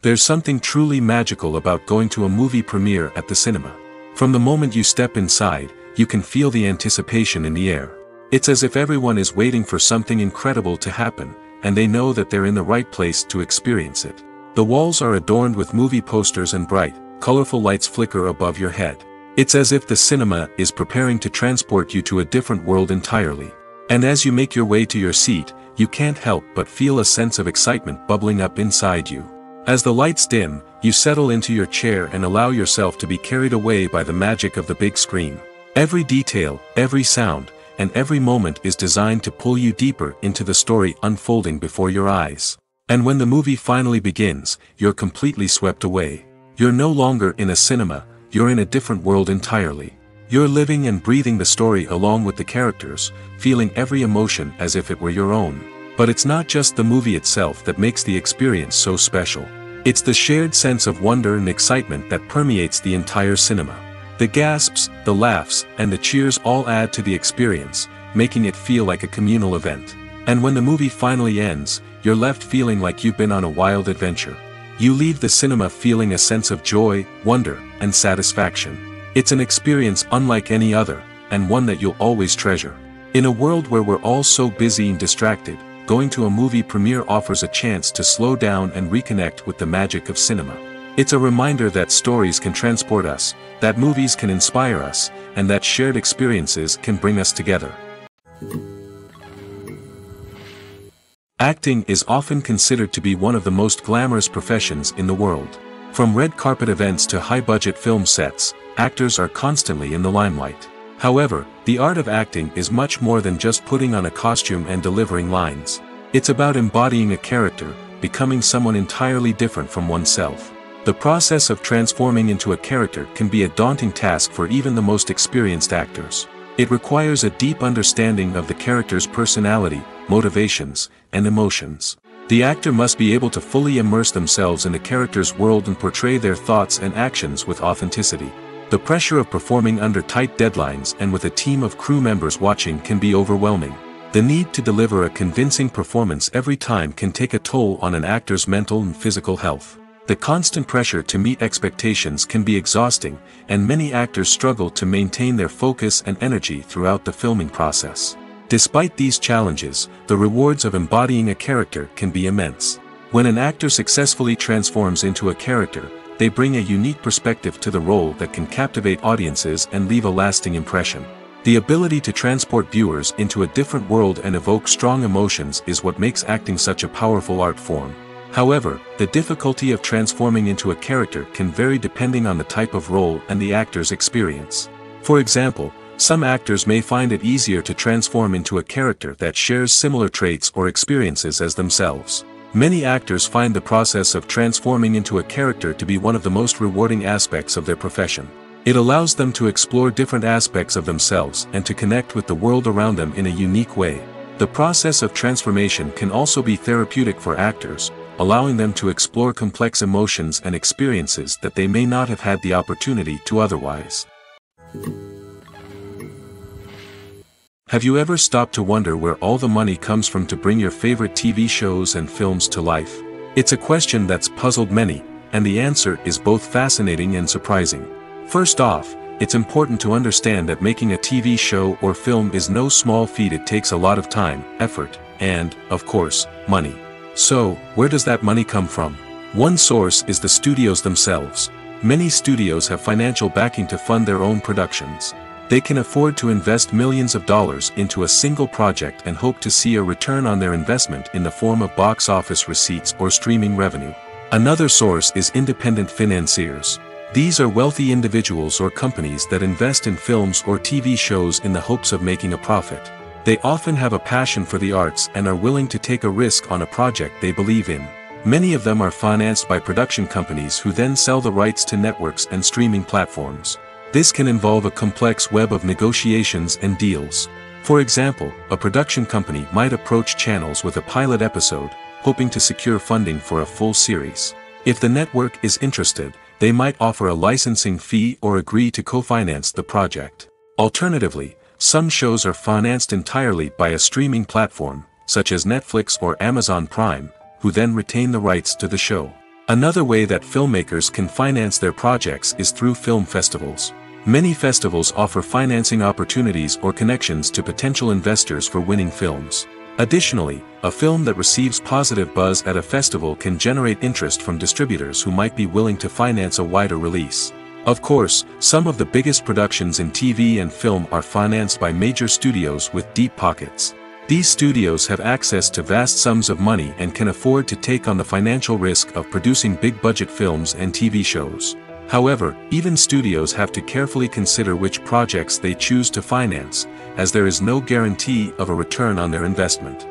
There's something truly magical about going to a movie premiere at the cinema. From the moment you step inside, you can feel the anticipation in the air. It's as if everyone is waiting for something incredible to happen, and they know that they're in the right place to experience it. The walls are adorned with movie posters and bright, colorful lights flicker above your head. It's as if the cinema is preparing to transport you to a different world entirely. And as you make your way to your seat, you can't help but feel a sense of excitement bubbling up inside you. As the lights dim, you settle into your chair and allow yourself to be carried away by the magic of the big screen. Every detail, every sound, and every moment is designed to pull you deeper into the story unfolding before your eyes. And when the movie finally begins, you're completely swept away. You're no longer in a cinema, you're in a different world entirely. You're living and breathing the story along with the characters, feeling every emotion as if it were your own. But it's not just the movie itself that makes the experience so special. It's the shared sense of wonder and excitement that permeates the entire cinema. The gasps, the laughs, and the cheers all add to the experience, making it feel like a communal event. And when the movie finally ends, you're left feeling like you've been on a wild adventure. You leave the cinema feeling a sense of joy, wonder, and satisfaction. It's an experience unlike any other, and one that you'll always treasure. In a world where we're all so busy and distracted, going to a movie premiere offers a chance to slow down and reconnect with the magic of cinema. It's a reminder that stories can transport us, that movies can inspire us, and that shared experiences can bring us together. Acting is often considered to be one of the most glamorous professions in the world. From red carpet events to high-budget film sets, actors are constantly in the limelight. However, the art of acting is much more than just putting on a costume and delivering lines. It's about embodying a character, becoming someone entirely different from oneself. The process of transforming into a character can be a daunting task for even the most experienced actors. It requires a deep understanding of the character's personality, motivations, and emotions. The actor must be able to fully immerse themselves in the character's world and portray their thoughts and actions with authenticity. The pressure of performing under tight deadlines and with a team of crew members watching can be overwhelming. The need to deliver a convincing performance every time can take a toll on an actor's mental and physical health. The constant pressure to meet expectations can be exhausting, and many actors struggle to maintain their focus and energy throughout the filming process. Despite these challenges, the rewards of embodying a character can be immense. When an actor successfully transforms into a character, they bring a unique perspective to the role that can captivate audiences and leave a lasting impression. The ability to transport viewers into a different world and evoke strong emotions is what makes acting such a powerful art form. However, the difficulty of transforming into a character can vary depending on the type of role and the actor's experience. For example, some actors may find it easier to transform into a character that shares similar traits or experiences as themselves. Many actors find the process of transforming into a character to be one of the most rewarding aspects of their profession. It allows them to explore different aspects of themselves and to connect with the world around them in a unique way. The process of transformation can also be therapeutic for actors, allowing them to explore complex emotions and experiences that they may not have had the opportunity to otherwise. Have you ever stopped to wonder where all the money comes from to bring your favorite TV shows and films to life? It's a question that's puzzled many, and the answer is both fascinating and surprising. First off, it's important to understand that making a TV show or film is no small feat. It takes a lot of time, effort, and, of course, money. So, where does that money come from? One source is the studios themselves. Many studios have financial backing to fund their own productions. They can afford to invest millions of dollars into a single project and hope to see a return on their investment in the form of box office receipts or streaming revenue. Another source is independent financiers. These are wealthy individuals or companies that invest in films or TV shows in the hopes of making a profit. They often have a passion for the arts and are willing to take a risk on a project they believe in. Many of them are financed by production companies who then sell the rights to networks and streaming platforms. This can involve a complex web of negotiations and deals. For example, a production company might approach channels with a pilot episode, hoping to secure funding for a full series. If the network is interested, they might offer a licensing fee or agree to co-finance the project. Alternatively, some shows are financed entirely by a streaming platform, such as Netflix or Amazon Prime, who then retain the rights to the show. Another way that filmmakers can finance their projects is through film festivals. Many festivals offer financing opportunities or connections to potential investors for winning films. Additionally, a film that receives positive buzz at a festival can generate interest from distributors who might be willing to finance a wider release. Of course, some of the biggest productions in TV and film are financed by major studios with deep pockets. These studios have access to vast sums of money and can afford to take on the financial risk of producing big-budget films and TV shows. However, even studios have to carefully consider which projects they choose to finance, as there is no guarantee of a return on their investment.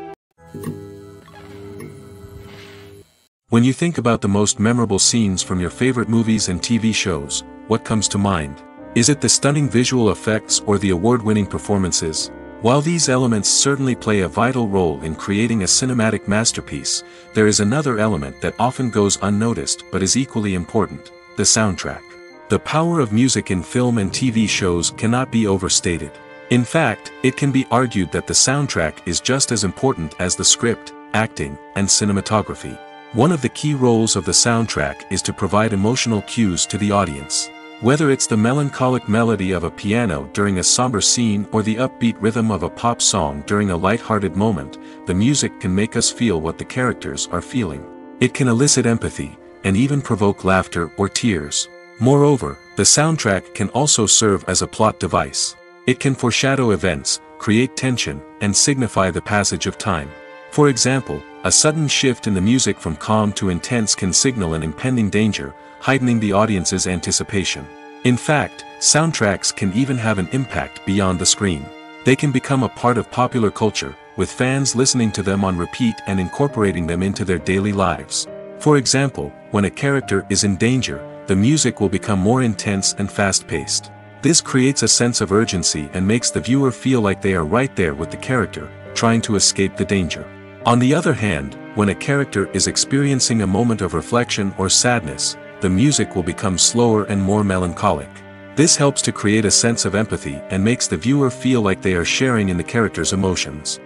When you think about the most memorable scenes from your favorite movies and TV shows, what comes to mind? Is it the stunning visual effects or the award-winning performances? While these elements certainly play a vital role in creating a cinematic masterpiece, there is another element that often goes unnoticed but is equally important: the soundtrack. The power of music in film and TV shows cannot be overstated. In fact, it can be argued that the soundtrack is just as important as the script, acting, and cinematography. One of the key roles of the soundtrack is to provide emotional cues to the audience. Whether it's the melancholic melody of a piano during a somber scene or the upbeat rhythm of a pop song during a light-hearted moment, the music can make us feel what the characters are feeling. It can elicit empathy, and even provoke laughter or tears. Moreover, the soundtrack can also serve as a plot device. It can foreshadow events, create tension, and signify the passage of time. For example, a sudden shift in the music from calm to intense can signal an impending danger, heightening the audience's anticipation. In fact, soundtracks can even have an impact beyond the screen. They can become a part of popular culture, with fans listening to them on repeat and incorporating them into their daily lives. For example, when a character is in danger, the music will become more intense and fast-paced. This creates a sense of urgency and makes the viewer feel like they are right there with the character, trying to escape the danger. On the other hand, when a character is experiencing a moment of reflection or sadness, the music will become slower and more melancholic. This helps to create a sense of empathy and makes the viewer feel like they are sharing in the character's emotions.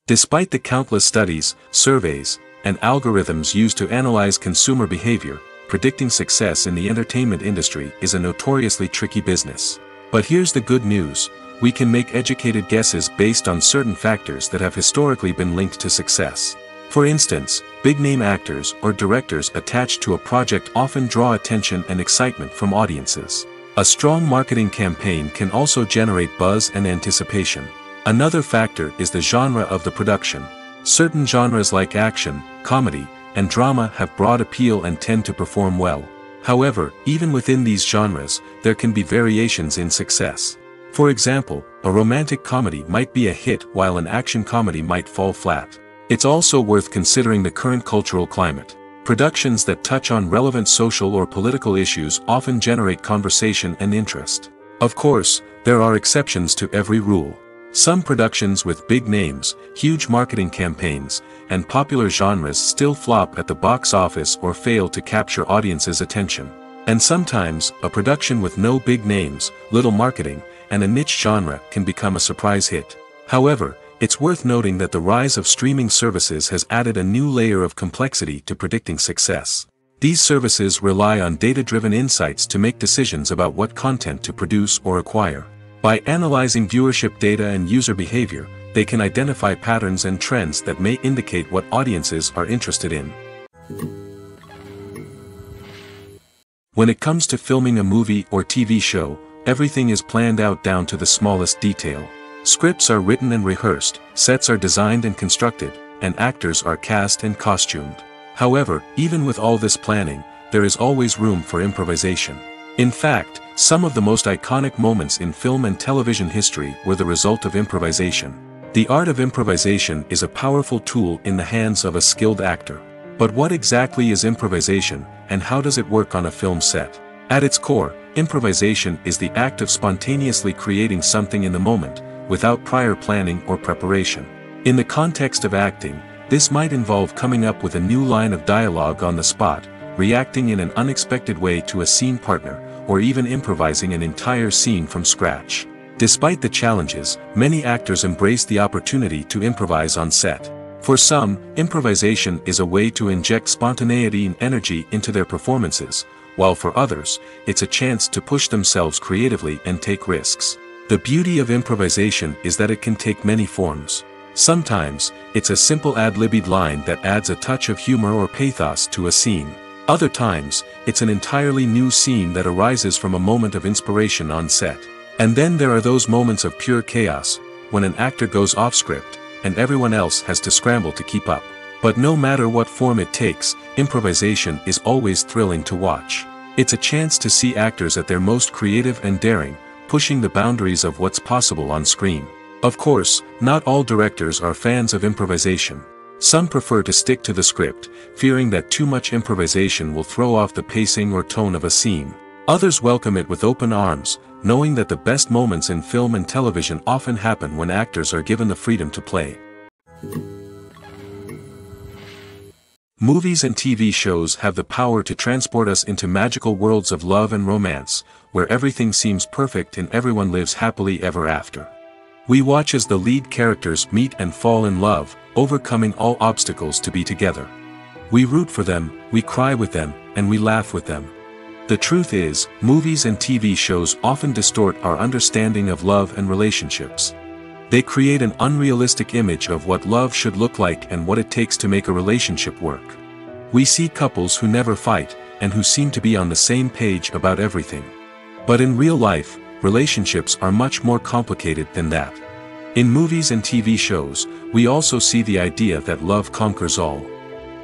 Despite the countless studies, surveys, and algorithms used to analyze consumer behavior, predicting success in the entertainment industry is a notoriously tricky business. But here's the good news: we can make educated guesses based on certain factors that have historically been linked to success. For instance, big-name actors or directors attached to a project often draw attention and excitement from audiences. A strong marketing campaign can also generate buzz and anticipation. Another factor is the genre of the production. Certain genres like action, comedy, and drama have broad appeal and tend to perform well. However, even within these genres, there can be variations in success. For example, a romantic comedy might be a hit while an action comedy might fall flat. It's also worth considering the current cultural climate. Productions that touch on relevant social or political issues often generate conversation and interest. Of course, there are exceptions to every rule. Some productions with big names, huge marketing campaigns, and popular genres still flop at the box office or fail to capture audiences' attention. And sometimes, a production with no big names, little marketing, and a niche genre can become a surprise hit. However, it's worth noting that the rise of streaming services has added a new layer of complexity to predicting success. These services rely on data-driven insights to make decisions about what content to produce or acquire. By analyzing viewership data and user behavior, they can identify patterns and trends that may indicate what audiences are interested in. When it comes to filming a movie or TV show, everything is planned out down to the smallest detail. Scripts are written and rehearsed, sets are designed and constructed, and actors are cast and costumed. However, even with all this planning, there is always room for improvisation. In fact, some of the most iconic moments in film and television history were the result of improvisation. The art of improvisation is a powerful tool in the hands of a skilled actor. But what exactly is improvisation, and how does it work on a film set? At its core, improvisation is the act of spontaneously creating something in the moment, without prior planning or preparation. In the context of acting, this might involve coming up with a new line of dialogue on the spot, reacting in an unexpected way to a scene partner, or even improvising an entire scene from scratch. Despite the challenges, many actors embrace the opportunity to improvise on set. For some, improvisation is a way to inject spontaneity and energy into their performances, while for others, it's a chance to push themselves creatively and take risks. The beauty of improvisation is that it can take many forms. Sometimes, it's a simple ad-libbed line that adds a touch of humor or pathos to a scene. Other times, it's an entirely new scene that arises from a moment of inspiration on set. And then there are those moments of pure chaos, when an actor goes off script, and everyone else has to scramble to keep up. But no matter what form it takes, improvisation is always thrilling to watch. It's a chance to see actors at their most creative and daring, pushing the boundaries of what's possible on screen. Of course, not all directors are fans of improvisation. Some prefer to stick to the script, fearing that too much improvisation will throw off the pacing or tone of a scene. Others welcome it with open arms, knowing that the best moments in film and television often happen when actors are given the freedom to play. Movies and TV shows have the power to transport us into magical worlds of love and romance, where everything seems perfect and everyone lives happily ever after. We watch as the lead characters meet and fall in love, overcoming all obstacles to be together. We root for them, we cry with them, and we laugh with them. The truth is, movies and TV shows often distort our understanding of love and relationships. They create an unrealistic image of what love should look like and what it takes to make a relationship work. We see couples who never fight, and who seem to be on the same page about everything. But in real life, relationships are much more complicated than that. In movies and TV shows, we also see the idea that love conquers all.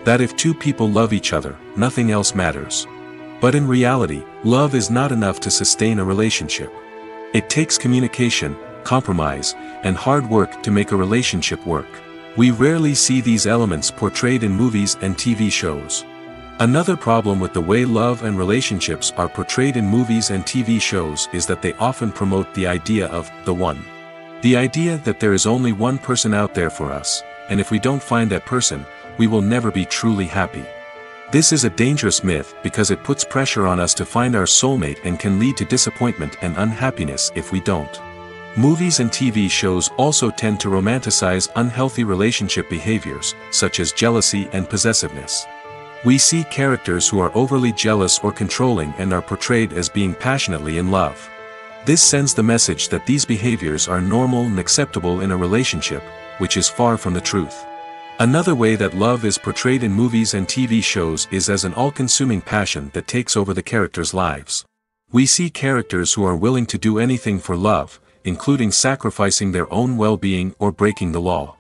That if two people love each other, nothing else matters. But in reality, love is not enough to sustain a relationship. It takes communication, compromise, and hard work to make a relationship work. We rarely see these elements portrayed in movies and TV shows. Another problem with the way love and relationships are portrayed in movies and TV shows is that they often promote the idea of the one. The idea that there is only one person out there for us, and if we don't find that person, we will never be truly happy. This is a dangerous myth because it puts pressure on us to find our soulmate and can lead to disappointment and unhappiness if we don't. Movies and TV shows also tend to romanticize unhealthy relationship behaviors, such as jealousy and possessiveness. We see characters who are overly jealous or controlling and are portrayed as being passionately in love. This sends the message that these behaviors are normal and acceptable in a relationship, which is far from the truth. Another way that love is portrayed in movies and TV shows is as an all-consuming passion that takes over the characters' lives. We see characters who are willing to do anything for love, including sacrificing their own well-being or breaking the law.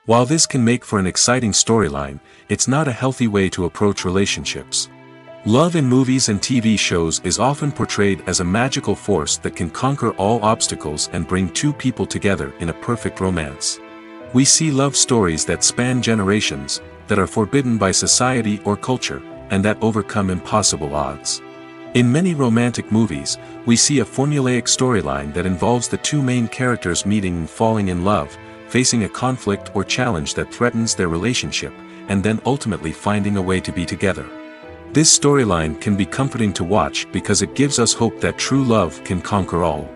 While this can make for an exciting storyline, it's not a healthy way to approach relationships. Love in movies and TV shows is often portrayed as a magical force that can conquer all obstacles and bring two people together in a perfect romance. We see love stories that span generations, that are forbidden by society or culture, and that overcome impossible odds. In many romantic movies, we see a formulaic storyline that involves the two main characters meeting and falling in love, facing a conflict or challenge that threatens their relationship, and then ultimately finding a way to be together. This storyline can be comforting to watch because it gives us hope that true love can conquer all.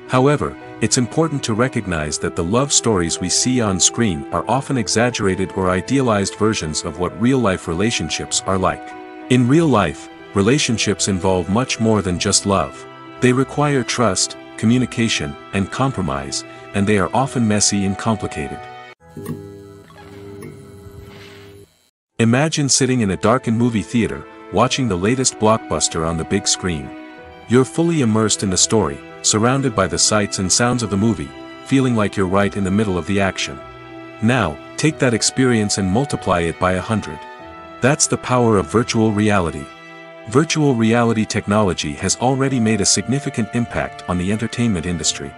However, it's important to recognize that the love stories we see on screen are often exaggerated or idealized versions of what real-life relationships are like. In real life, relationships involve much more than just love. They require trust, communication, and compromise, and they are often messy and complicated. Imagine sitting in a darkened movie theater, watching the latest blockbuster on the big screen. You're fully immersed in the story, surrounded by the sights and sounds of the movie, feeling like you're right in the middle of the action. Now, take that experience and multiply it by 100. That's the power of virtual reality. Virtual reality technology has already made a significant impact on the entertainment industry.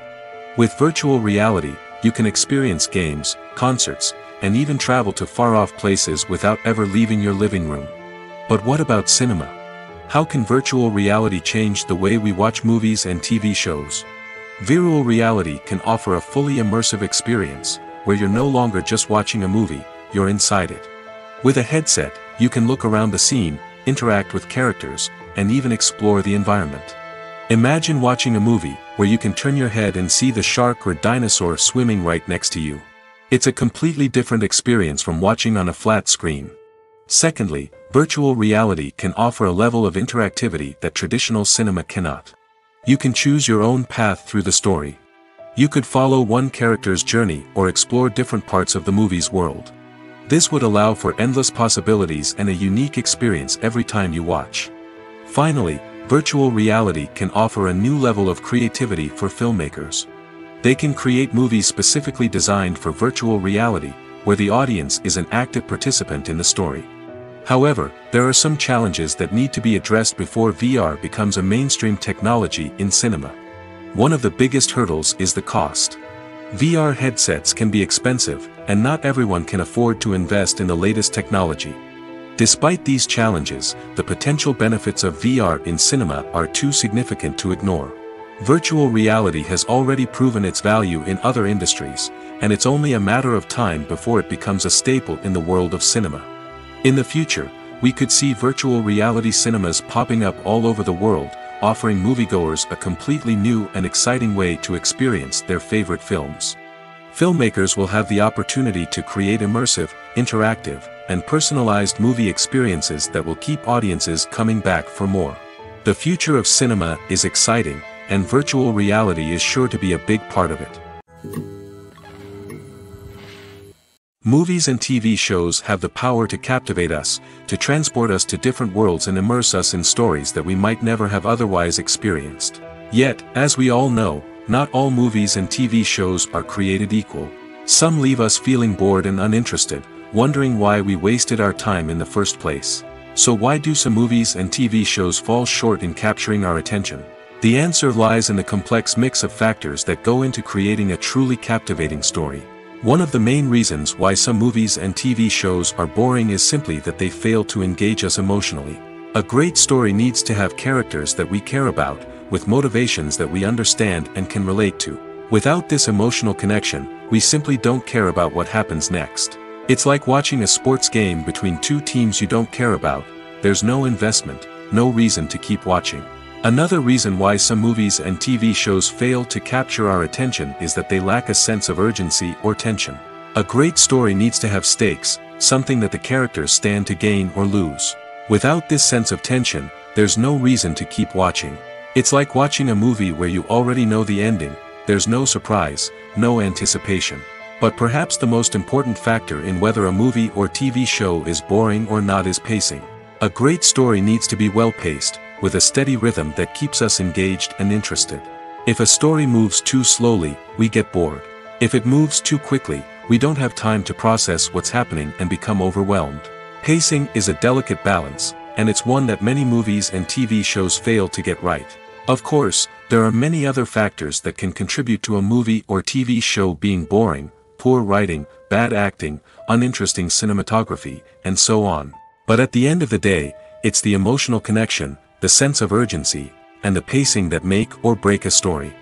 With virtual reality, you can experience games, concerts, and even travel to far-off places without ever leaving your living room. But what about cinema? How can virtual reality change the way we watch movies and TV shows? Virtual reality can offer a fully immersive experience, where you're no longer just watching a movie, you're inside it. With a headset, you can look around the scene, interact with characters, and even explore the environment. Imagine watching a movie, where you can turn your head and see the shark or dinosaur swimming right next to you. It's a completely different experience from watching on a flat screen. Secondly, virtual reality can offer a level of interactivity that traditional cinema cannot. You can choose your own path through the story. You could follow one character's journey or explore different parts of the movie's world. This would allow for endless possibilities and a unique experience every time you watch. Finally, virtual reality can offer a new level of creativity for filmmakers. They can create movies specifically designed for virtual reality, where the audience is an active participant in the story. However, there are some challenges that need to be addressed before VR becomes a mainstream technology in cinema. One of the biggest hurdles is the cost. VR headsets can be expensive, and not everyone can afford to invest in the latest technology. Despite these challenges, the potential benefits of VR in cinema are too significant to ignore. Virtual reality has already proven its value in other industries, and it's only a matter of time before it becomes a staple in the world of cinema. In the future, we could see virtual reality cinemas popping up all over the world, offering moviegoers a completely new and exciting way to experience their favorite films. Filmmakers will have the opportunity to create immersive, interactive, and personalized movie experiences that will keep audiences coming back for more. The future of cinema is exciting, and virtual reality is sure to be a big part of it. Movies and TV shows have the power to captivate us, to transport us to different worlds and immerse us in stories that we might never have otherwise experienced. Yet, as we all know, not all movies and TV shows are created equal. Some leave us feeling bored and uninterested, wondering why we wasted our time in the first place. So why do some movies and TV shows fall short in capturing our attention? The answer lies in the complex mix of factors that go into creating a truly captivating story. One of the main reasons why some movies and TV shows are boring is simply that they fail to engage us emotionally. A great story needs to have characters that we care about, with motivations that we understand and can relate to. Without this emotional connection, we simply don't care about what happens next. It's like watching a sports game between two teams you don't care about. There's no investment, no reason to keep watching. Another reason why some movies and TV shows fail to capture our attention is that they lack a sense of urgency or tension. A great story needs to have stakes, something that the characters stand to gain or lose. Without this sense of tension, there's no reason to keep watching. It's like watching a movie where you already know the ending, there's no surprise, no anticipation. But perhaps the most important factor in whether a movie or TV show is boring or not is pacing. A great story needs to be well-paced, with a steady rhythm that keeps us engaged and interested. If a story moves too slowly, we get bored. If it moves too quickly, we don't have time to process what's happening and become overwhelmed. Pacing is a delicate balance, and it's one that many movies and TV shows fail to get right. Of course, there are many other factors that can contribute to a movie or TV show being boring: poor writing, bad acting, uninteresting cinematography, and so on. But at the end of the day, it's the emotional connection, the sense of urgency, and the pacing that make or break a story.